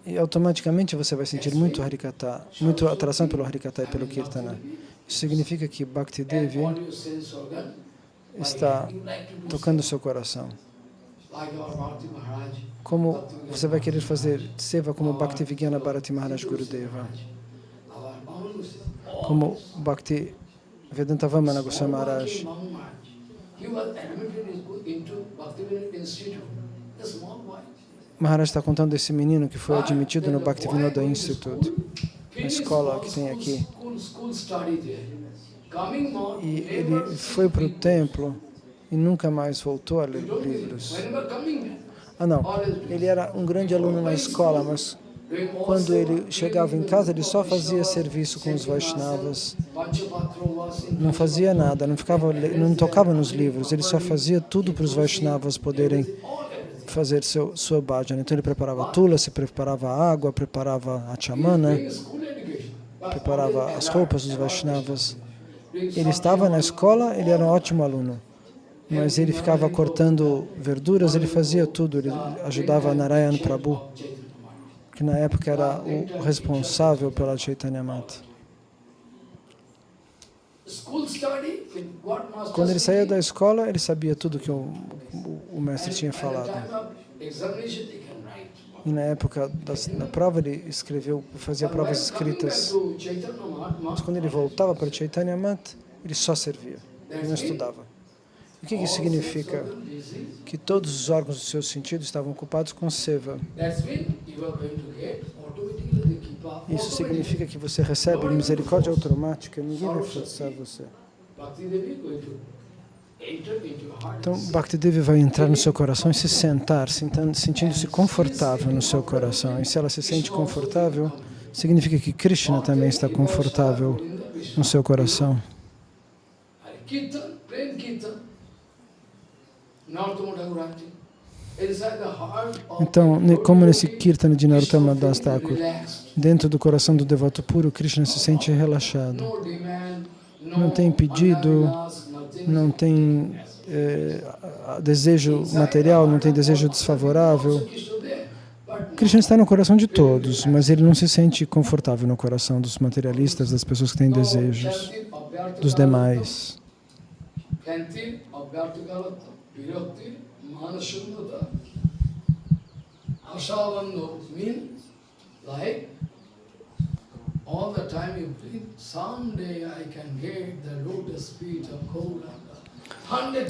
E automaticamente você vai sentir muito Harikata, muita atração pelo Harikata e pelo Kirtana. Isso significa que Bhakti Devi está tocando o seu coração. Como você vai querer fazer seva como Bhakti Vigyana Bharati Maharaj Gurudeva, como Bhakti Vedanta Vamana Goswami Maharaj. Maharaj está contando desse menino que foi admitido no Bhaktivinoda Institute, uma escola que tem aqui. E ele foi para o templo e nunca mais voltou a ler livros. Não, ele era um grande aluno na escola, mas quando ele chegava em casa, ele só fazia serviço com os Vaishnavas. Não fazia nada, não tocava nos livros, ele só fazia tudo para os Vaishnavas poderem fazer sua bhajana. Então ele preparava tulasi, preparava água, preparava a chamana, preparava as roupas dos Vaishnavas. Ele estava na escola, ele era um ótimo aluno, mas ele ficava cortando verduras, ele fazia tudo, ele ajudava Narayana Prabhu, que na época era o responsável pela Chaitanya Mata. Quando ele saía da escola, ele sabia tudo que o mestre tinha falado. E na época da prova, ele fazia provas escritas. Mas quando ele voltava para Chaitanya Mata, ele só servia, ele não estudava. O que isso significa? Que todos os órgãos do seu sentido estavam ocupados com seva. Isso significa que você recebe misericórdia automática, ninguém vai forçar você. Então, Bhakti Devi vai entrar no seu coração e se sentar, sentindo-se confortável no seu coração. E se ela se sente confortável, significa que Krishna também está confortável no seu coração. Então, como nesse Kirtana de Narottama Das Thakur, dentro do coração do devoto puro, Krishna se sente relaxado. Não tem pedido, não tem desejo material, não tem desejo desfavorável. Krishna está no coração de todos, mas ele não se sente confortável no coração dos materialistas, das pessoas que têm desejos, dos demais.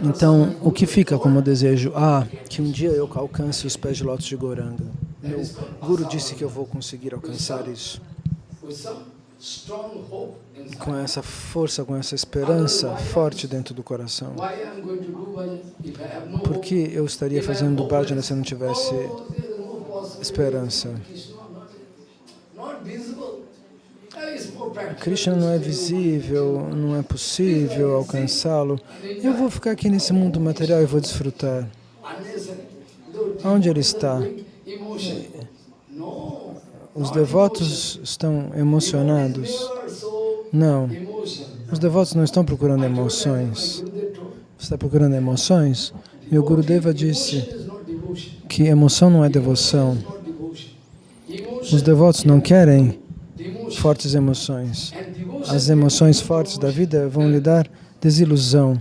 Então, o que fica como desejo? Que um dia eu alcance os pés de lótus de Gauranga. Meu Guru disse que eu vou conseguir alcançar isso. Com essa força, com essa esperança forte dentro do coração. Por que eu estaria fazendo bhajana se eu não tivesse esperança? Krishna não é visível, não é possível alcançá-lo. Eu vou ficar aqui nesse mundo material e vou desfrutar. Onde ele está? Os devotos estão emocionados? Não. Os devotos não estão procurando emoções. Você está procurando emoções? Meu Gurudeva disse que emoção não é devoção. Os devotos não querem fortes emoções. As emoções fortes da vida vão lhe dar desilusão.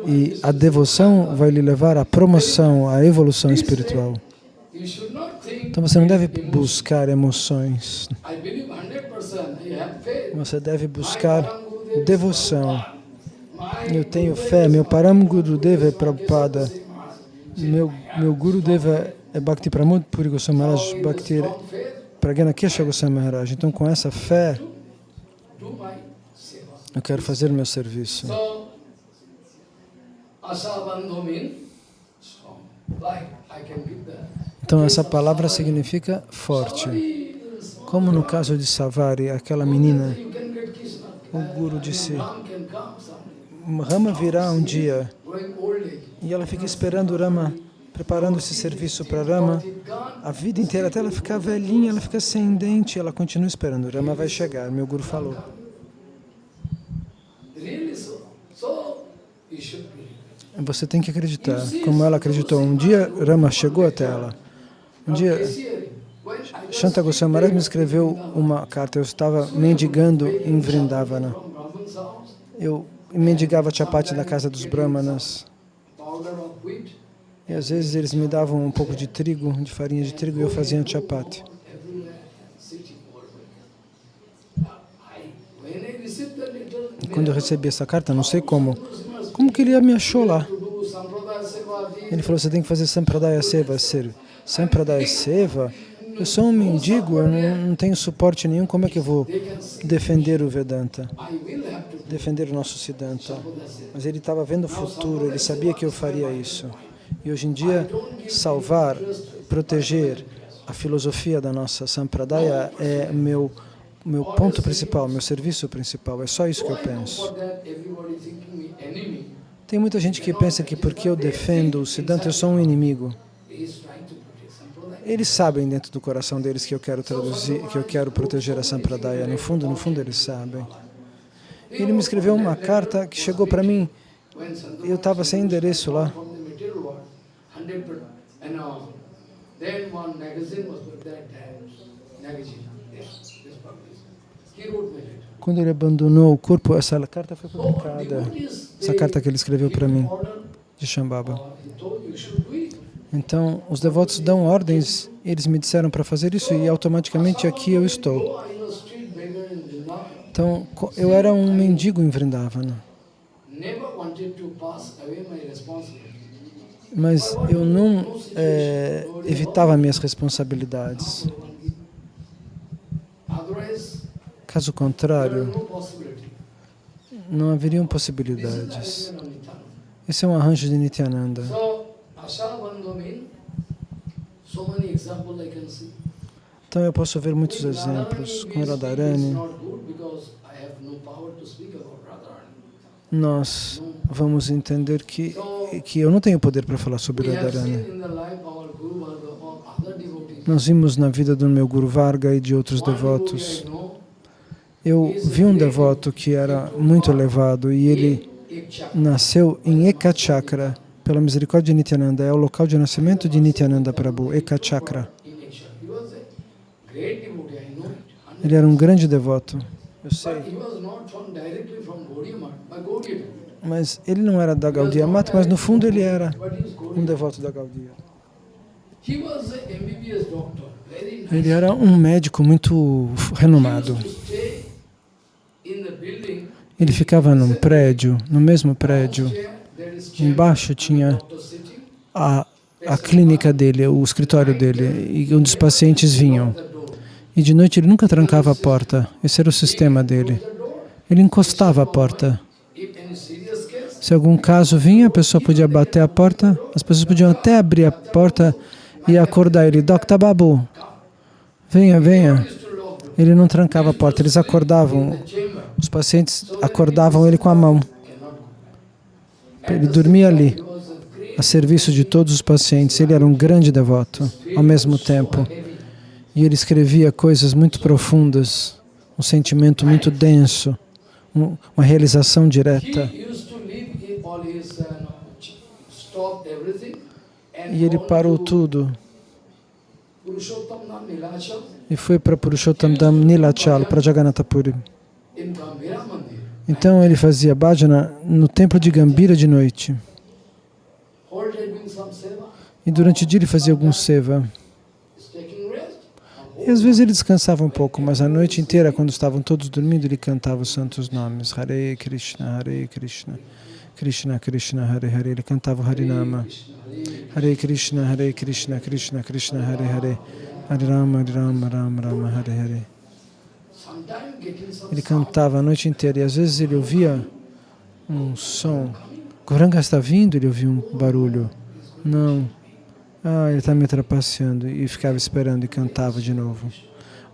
E a devoção vai lhe levar à promoção, à evolução espiritual. Então você não deve buscar emoções. Você deve buscar devoção. Eu tenho fé. Meu Param Gurudeva é Prabhupada. Meu Gurudeva é Bhakti Pramod Puri Goswami Maharaj, Bhakti Pragyana Kesha Goswami Maharaj. Então, com essa fé, eu quero fazer o meu serviço. Então, essa palavra significa forte. Como no caso de Savari, aquela menina, o Guru disse, Rama virá um dia, e ela fica esperando Rama, preparando esse serviço para Rama, a vida inteira, até ela ficar velhinha, ela fica sem dente, ela continua esperando, Rama vai chegar, meu Guru falou. Você tem que acreditar, como ela acreditou. Um dia Rama chegou até ela. Um dia Shanta Goswami Maharaj me escreveu uma carta. Eu estava mendigando em Vrindavana. Eu mendigava chapati na casa dos brahmanas. E às vezes eles me davam um pouco de trigo, de farinha de trigo, e eu fazia chapati. E quando eu recebi essa carta, não sei como que ele me achou lá? Ele falou, você tem que fazer Sampradaya Seva. Sampradaya Seva? Eu sou um mendigo, eu não tenho suporte nenhum, como é que eu vou defender o Vedanta? Defender o nosso Siddhanta? Mas ele estava vendo o futuro, ele sabia que eu faria isso. E hoje em dia, salvar, proteger a filosofia da nossa Sampradaya é meu ponto principal, meu serviço principal. É só isso que eu penso. Tem muita gente que pensa que porque eu defendo o Siddhanta, eu sou um inimigo. Eles sabem dentro do coração deles que eu quero traduzir, que eu quero proteger a Sampradaya. No fundo, eles sabem. Ele me escreveu uma carta que chegou para mim. Eu estava sem endereço lá. Quando ele abandonou o corpo, essa carta foi publicada. Essa carta que ele escreveu para mim, de Shambhava. Então, os devotos dão ordens, eles me disseram para fazer isso e automaticamente aqui eu estou. Então, eu era um mendigo em Vrindavana. Mas eu não evitava minhas responsabilidades. Caso contrário, não haveriam possibilidades. Esse é um arranjo de Nityananda. Então eu posso ver muitos exemplos com Radharani. Nós vamos entender que eu não tenho poder para falar sobre Radharani. Nós vimos na vida do meu Guru Varga e de outros devotos. Eu vi um devoto que era muito elevado e ele nasceu em Ekachakra, pela misericórdia de Nityananda. É o local de nascimento de Nityananda Prabhu, Ekachakra. Ele era um grande devoto, eu sei. Mas ele não era da Gaudiya Mata, mas no fundo ele era um devoto da Gaudiya. Ele era um médico muito renomado. Ele ficava num prédio, no mesmo prédio. Embaixo tinha a clínica dele, o escritório dele, e onde os pacientes vinham. E de noite ele nunca trancava a porta. Esse era o sistema dele. Ele encostava a porta. Se algum caso vinha, a pessoa podia bater a porta, as pessoas podiam até abrir a porta e acordar ele. Dr. Babu, venha, venha. Ele não trancava a porta, eles acordavam. Os pacientes acordavam ele com a mão. Ele dormia ali, a serviço de todos os pacientes. Ele era um grande devoto, ao mesmo tempo. E ele escrevia coisas muito profundas, um sentimento muito denso, uma realização direta. E ele parou tudo e foi para Purushottam Dham Nilachal, para Jagannatha Puri. Então ele fazia bhajana no templo de Gambhira de noite. E durante o dia ele fazia algum seva. E às vezes ele descansava um pouco, mas a noite inteira, quando estavam todos dormindo, ele cantava os santos nomes. Hare Krishna, Hare Krishna, Krishna Krishna, Hare Hare. Ele cantava o Harinama. Hare Krishna, Krishna Krishna, Hare Hare. Hare Rama, Rama Rama, Hare Hare. Ele cantava a noite inteira e às vezes ele ouvia um som. Gauranga está vindo, ele ouvia um barulho. Não. Ele está me trapaceando. E ficava esperando e cantava de novo.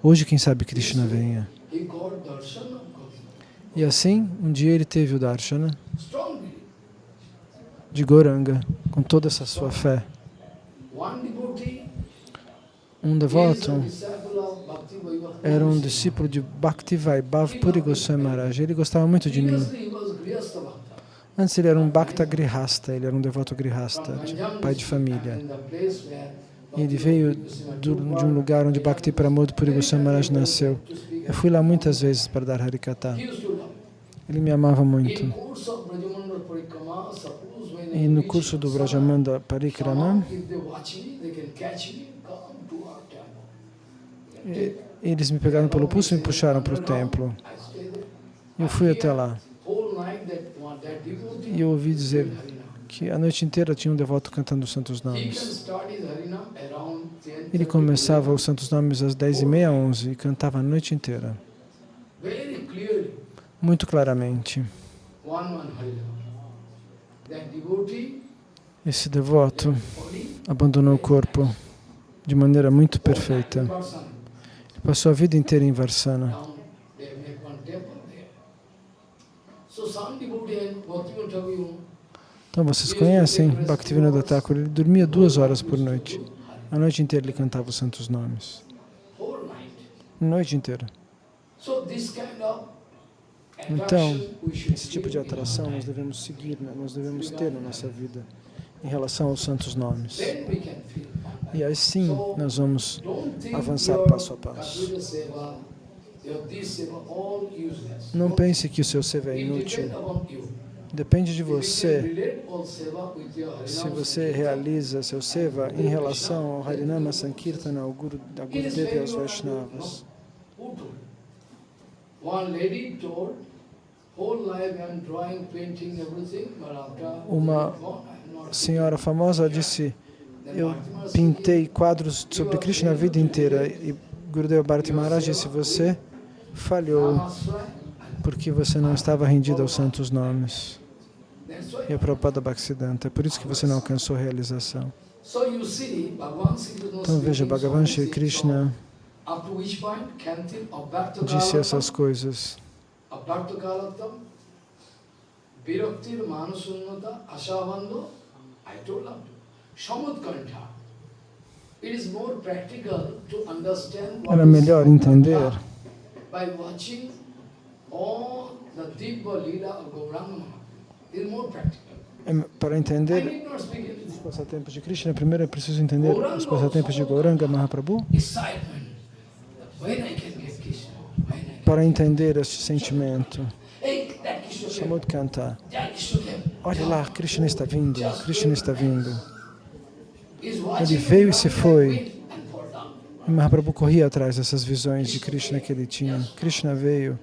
Hoje, quem sabe Krishna venha. E assim, um dia ele teve o darshana de Gauranga, com toda essa sua fé. Um devoto era um discípulo de Bhakti Vaibhav Puri Goswami Maharaj. Ele gostava muito de mim. Antes ele era um Bhakta Grihasta, ele era um devoto Grihasta, pai de família. E ele veio de um lugar onde Bhakti Pramod Puri Goswami Maharaj nasceu. Eu fui lá muitas vezes para dar Harikatha. Ele me amava muito. E no curso do Brajamanda Parikrama, eles me pegaram pelo pulso e me puxaram para o templo. Eu fui até lá. E eu ouvi dizer que a noite inteira tinha um devoto cantando os santos nomes. Ele começava os santos nomes às 10h30, 11h e cantava a noite inteira. Muito claramente. Esse devoto abandonou o corpo de maneira muito perfeita. Ele passou a vida inteira em Varsana. Então vocês conhecem Bhaktivinoda Thakur, ele dormia 2 horas por noite. A noite inteira ele cantava os santos nomes. A noite inteira. Então, esse tipo de atração nós devemos seguir, nós devemos ter na nossa vida em relação aos santos nomes. E assim nós vamos avançar passo a passo. Não pense que o seu seva é inútil. Depende de você. Se você realiza seu seva em relação ao Harinama Sankirtana, ao Gurudeva e aos Vaishnavas. Uma senhora famosa disse: eu pintei quadros sobre Krishna a vida inteira. E Gurudeva Bharati Maharaj disse: você falhou porque você não estava rendido aos santos nomes. E a Prabhupada Bhaktisiddhanta, é por isso que você não alcançou a realização. Então veja, Bhagavan Shri Krishna disse essas coisas. Era melhor entender Para entender os passatempos de Krishna, primeiro é preciso entender os passatempos de Gauranga Mahaprabhu. Para entender este sentimento, Samud canta: olha lá, Krishna está vindo, Krishna está vindo. Ele veio e se foi. E Mahaprabhu corria atrás dessas visões de Krishna que ele tinha. Krishna veio,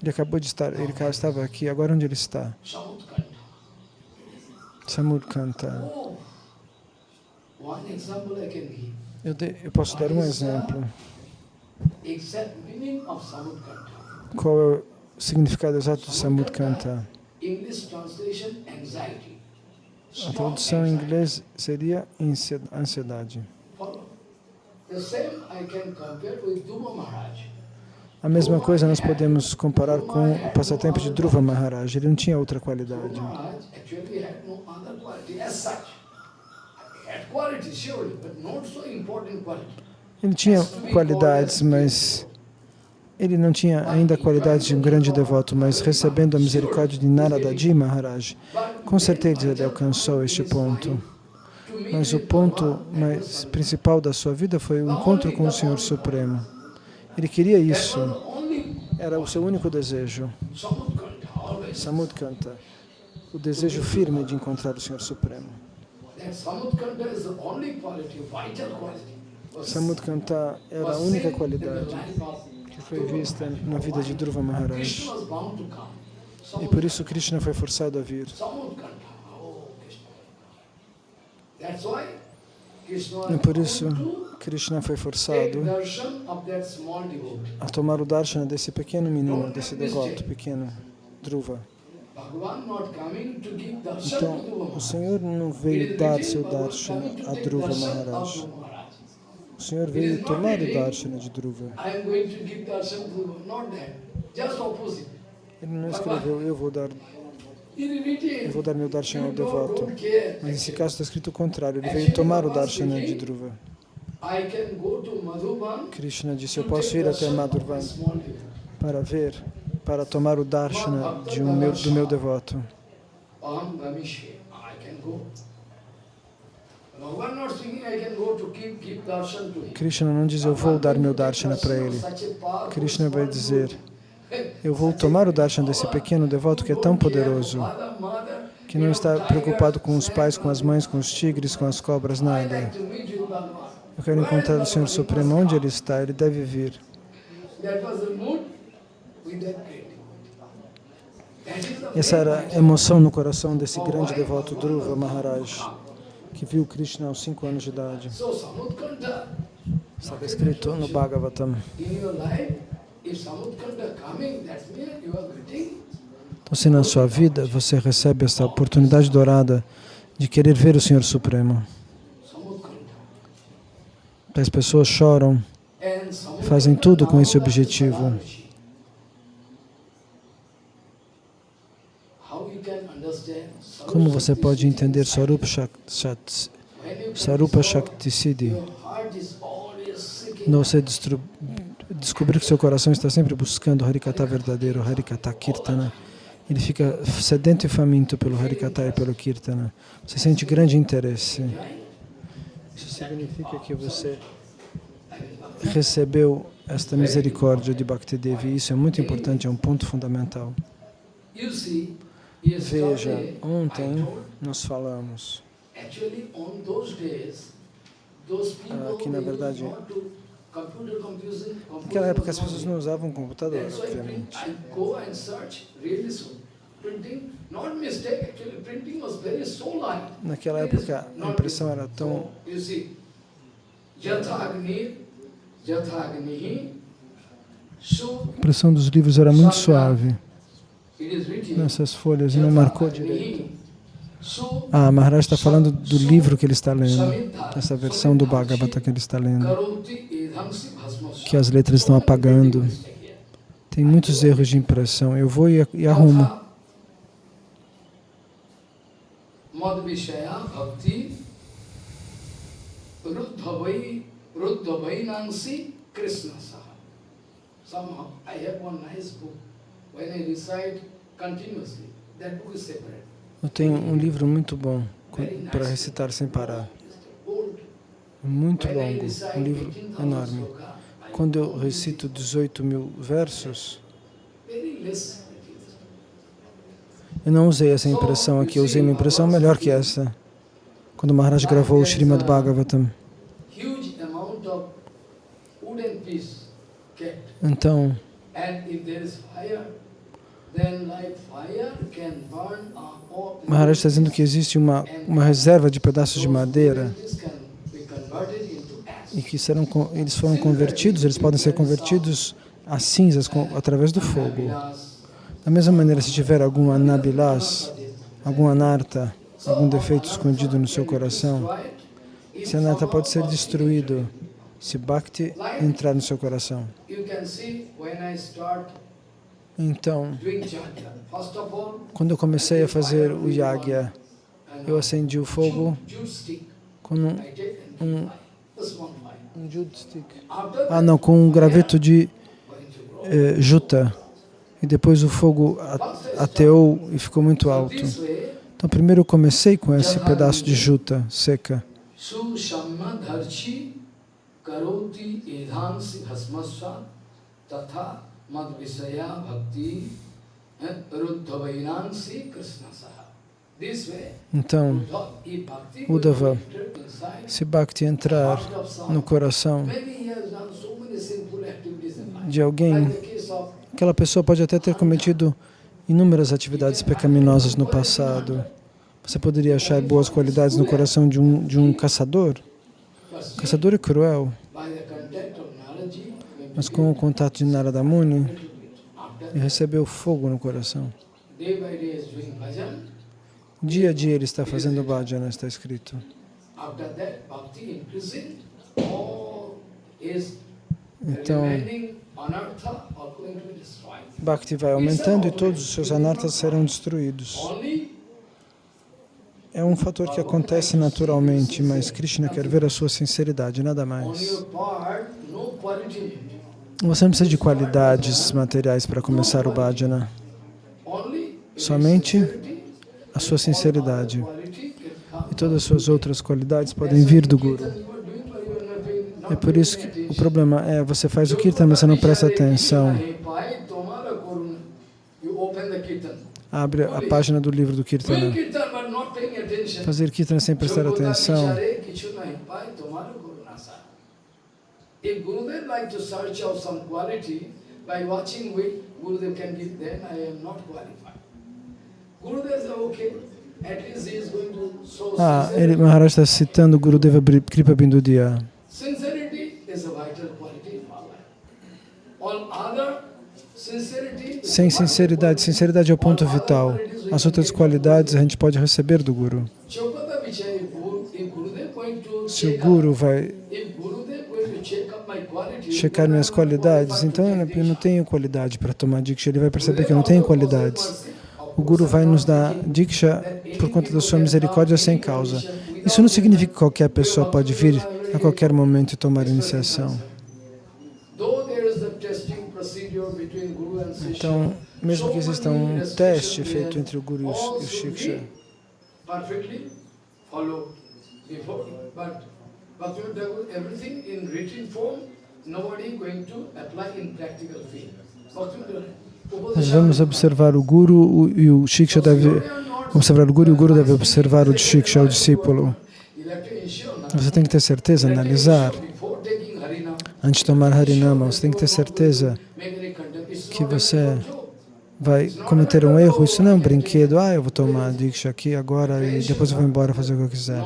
ele acabou de estar, ele estava aqui, agora onde ele está? Samud canta. Eu posso dar um exemplo. Qual é o significado exato de Samud canta? A tradução em inglês seria ansiedade. A mesma coisa nós podemos comparar com o passatempo de Dhruva Maharaj. Ele não tinha outra qualidade. Ele tinha qualidades, mas ele não tinha ainda a qualidade de um grande devoto, mas recebendo a misericórdia de Naradaji Maharaj, com certeza ele alcançou este ponto. Mas o ponto mais principal da sua vida foi o encontro com o Senhor Supremo. Ele queria isso. Era o seu único desejo. Samud canta. O desejo firme de encontrar o Senhor Supremo. Samud canta era a única qualidade que foi vista na vida de Dhruva Maharaj. E por isso Krishna foi forçado a vir. E por isso Krishna foi forçado a tomar o darshana desse pequeno menino, desse devoto pequeno, Dhruva. Então, o Senhor não veio dar seu darshana a Dhruva Maharaj. O Senhor veio tomar o darshana de Dhruva. Ele não escreveu, eu vou dar meu darshana ao devoto. Mas nesse caso está escrito o contrário. Ele veio tomar o darshana de Dhruva. Krishna disse, eu posso ir até Madhurvan para ver, para tomar o darshana do meu devoto. Krishna não diz, eu vou dar meu darshana para ele. Krishna vai dizer, eu vou tomar o darshana desse pequeno devoto que é tão poderoso, que não está preocupado com os pais, com as mães, com os tigres, com as cobras, nada. Eu quero encontrar o Senhor Supremo. Onde Ele está? Ele deve vir. Essa era a emoção no coração desse grande devoto Dhruva Maharaj, que viu Krishna aos 5 anos de idade. Estava escrito no Bhagavatam. Então, se na sua vida você recebe essa oportunidade dourada de querer ver o Senhor Supremo, as pessoas choram, fazem tudo com esse objetivo. Como você pode entender Sarupa Shakti Siddhi? Você descobrir que seu coração está sempre buscando Harikata verdadeiro, Harikata Kirtana. Ele fica sedento e faminto pelo Harikata e pelo Kirtana. Você sente grande interesse. Isso significa que você recebeu esta misericórdia de Bhaktidevi. Isso é muito importante, é um ponto fundamental. Veja, ontem nós falamos que, na verdade, naquela época as pessoas não usavam computador, obviamente. Naquela época a impressão era tão... A impressão dos livros era muito suave. Nessas folhas, não marcou direito. Maharaj está falando do livro que ele está lendo, essa versão do Bhagavata que ele está lendo, que as letras estão apagando. Tem muitos erros de impressão. Eu vou e arrumo. Somehow, I have one nice book. When I recite continuously, that book is separate. Eu tenho um livro muito bom para recitar sem parar. Muito longo, um livro enorme. Quando eu recito 18.000 versos, eu não usei essa impressão aqui, eu usei uma impressão melhor que essa. Quando o Maharaj gravou o Srimad Bhagavatam. Então, Maharaj está dizendo que existe uma reserva de pedaços de madeira e que eles foram convertidos, eles podem ser convertidos a cinzas através do fogo. Da mesma maneira, se tiver algum anabilas, algum anartha, algum defeito escondido no seu coração, esse anartha pode ser destruído se Bhakti entrar no seu coração. Então, quando eu comecei a fazer o yagya, eu acendi o fogo com um jute stick. Com um graveto de juta. E depois o fogo ateou e ficou muito alto. Então, primeiro eu comecei com esse pedaço de juta seca. Então, Uddhava, se Bhakti entrar no coração de alguém, aquela pessoa pode até ter cometido inúmeras atividades pecaminosas no passado. Você poderia achar boas qualidades no coração de um caçador. O caçador é cruel. Mas com o contato de Narada Muni, ele recebeu fogo no coração. Dia a dia ele está fazendo bhajana, está escrito. Então, Bhakti vai aumentando e todos os seus anarthas serão destruídos. É um fator que acontece naturalmente, mas Krishna quer ver a sua sinceridade, nada mais. Você não precisa de qualidades materiais para começar o bhajana. Somente a sua sinceridade. E todas as suas outras qualidades podem vir do Guru. É por isso que o problema é, você faz o kirtan, mas você não presta atenção. Abre a página do livro do Kirtana. Fazer Kirtana sem prestar atenção. If Gurudev like to search out some quality, by watching which Gurudev can give, then I am not qualified. Gurudev says, okay, at least he is going to show sincerity. Maharaj está citando Gurudeva Kripa Bindudiya. Sincerity is a vital quality in our life. All other sincerity. Sem sinceridade, sinceridade é o ponto vital. As outras qualidades a gente pode receber do Guru. Se o Guru vai checar minhas qualidades, então eu não tenho qualidade para tomar Diksha, ele vai perceber que eu não tenho qualidades. O Guru vai nos dar Diksha por conta da sua misericórdia sem causa. Isso não significa que qualquer pessoa pode vir a qualquer momento e tomar iniciação. Então, mesmo que exista um teste feito entre o Guru e o Shiksha, nós vamos observar o Guru e o Shiksha deve observar o Guru e o Guru deve observar o Shiksha, o discípulo. Você tem que ter certeza, analisar. Antes de tomar Harinama, você tem que ter certeza que você vai cometer um erro. Isso não é um brinquedo. Eu vou tomar Diksha aqui agora e depois eu vou embora fazer o que eu quiser.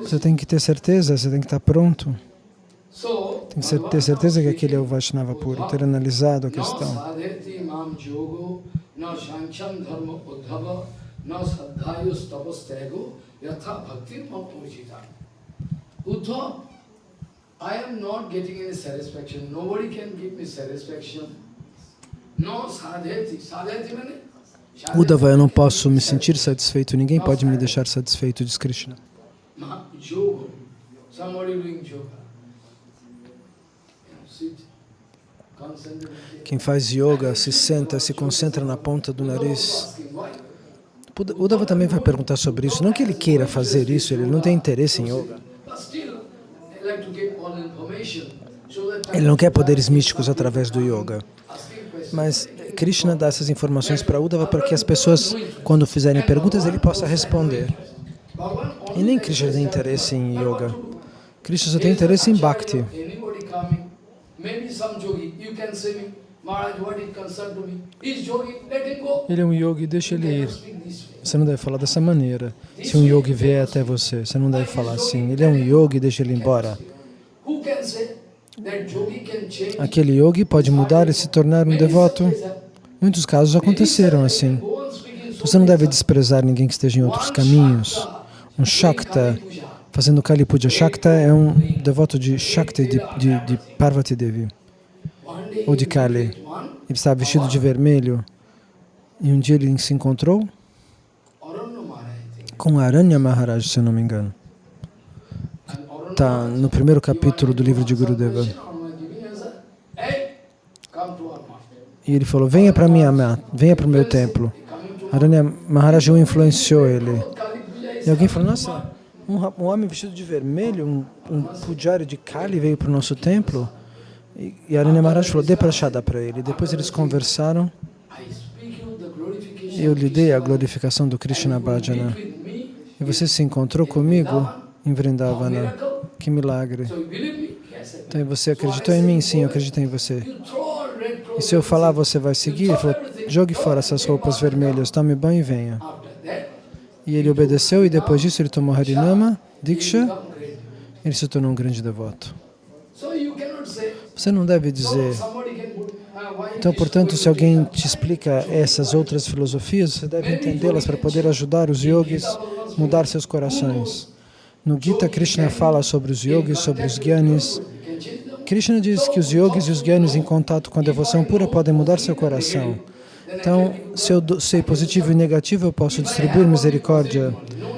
Você tem que ter certeza, você tem que estar pronto. Tem que ter certeza que aquele é o Vaishnava puro, ter analisado a questão. I am not getting any satisfaction. Nobody can give me satisfaction. No sadheti. Sadheti means? Uddhava, eu não posso me sentir satisfeito. Ninguém pode me deixar satisfeito, diz Krishna. Yoga. Somebody doing yoga. Quem faz yoga se senta, se concentra na ponta do nariz. Uddhava também vai perguntar sobre isso. Não que ele queira fazer isso, ele não tem interesse em yoga. Ele não quer poderes místicos através do yoga. Mas Krishna dá essas informações para Uddhava para que as pessoas, quando fizerem perguntas, ele possa responder. E nem Krishna tem interesse em yoga. Krishna só tem interesse em bhakti. Ele é um yogi, deixa ele ir. Você não deve falar dessa maneira. Se um yogi vier até você, você não deve falar assim. Ele é um yogi, deixa ele ir embora. Aquele yogi pode mudar e se tornar um devoto. Muitos casos aconteceram assim. Você não deve desprezar ninguém que esteja em outros caminhos. Um Shakta, fazendo Kali Puja. Shakta é um devoto de Shakti, de Parvati Devi, ou de Kali. Ele estava vestido de vermelho e um dia ele se encontrou com Aranya Maharaj, se eu não me engano. Está no primeiro capítulo do livro de Gurudeva. E ele falou, venha para minha mata, venha para o meu templo. Aranya Maharaj influenciou ele. E alguém falou, nossa, um homem vestido de vermelho, um pujari de Kali veio para o nosso templo. E Aranya Maharaj falou, dê prashada para ele. Depois eles conversaram. Eu lhe dei a glorificação do Krishna Bhajana. E você se encontrou comigo em Vrindavana. Que milagre. Então você acreditou em mim? Sim, eu acredito em você. E se eu falar, você vai seguir? Ele falou, jogue fora essas roupas vermelhas, tome banho e venha. E ele obedeceu e depois disso ele tomou Harinama, Diksha, ele se tornou um grande devoto. Você não deve dizer... Então, portanto, se alguém te explica essas outras filosofias, você deve entendê-las para poder ajudar os yogis a mudar seus corações. No Gita, Krishna fala sobre os yogis, sobre os gyanis. Krishna diz que os yogis e os gyanis em contato com a devoção pura podem mudar seu coração. Então, se eu sei positivo e negativo, eu posso distribuir misericórdia.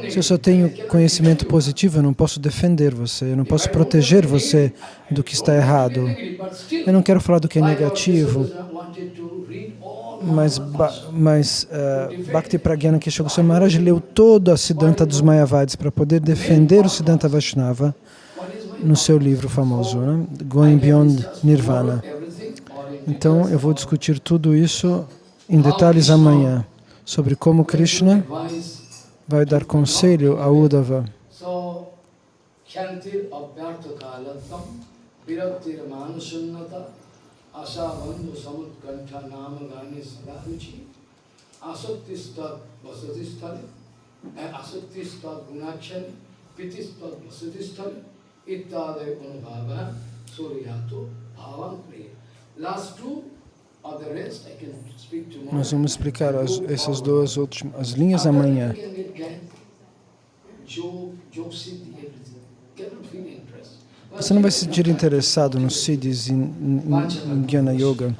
Se eu só tenho conhecimento positivo, eu não posso defender você, eu não posso proteger você do que está errado. Eu não quero falar do que é negativo, mas Bhakti Pragyana Kesha Goswami Maharaj leu toda a Siddhanta dos Mayavadis para poder defender o Siddhanta Vaishnava no seu livro famoso, né? Going Beyond Nirvana. Então, eu vou discutir tudo isso em detalhes amanhã, sobre como Krishna vai dar conselho a Uddhava. Nós vamos explicar essas duas últimas linhas amanhã. Você não vai se sentir interessado nos siddhis em Jnana Yoga.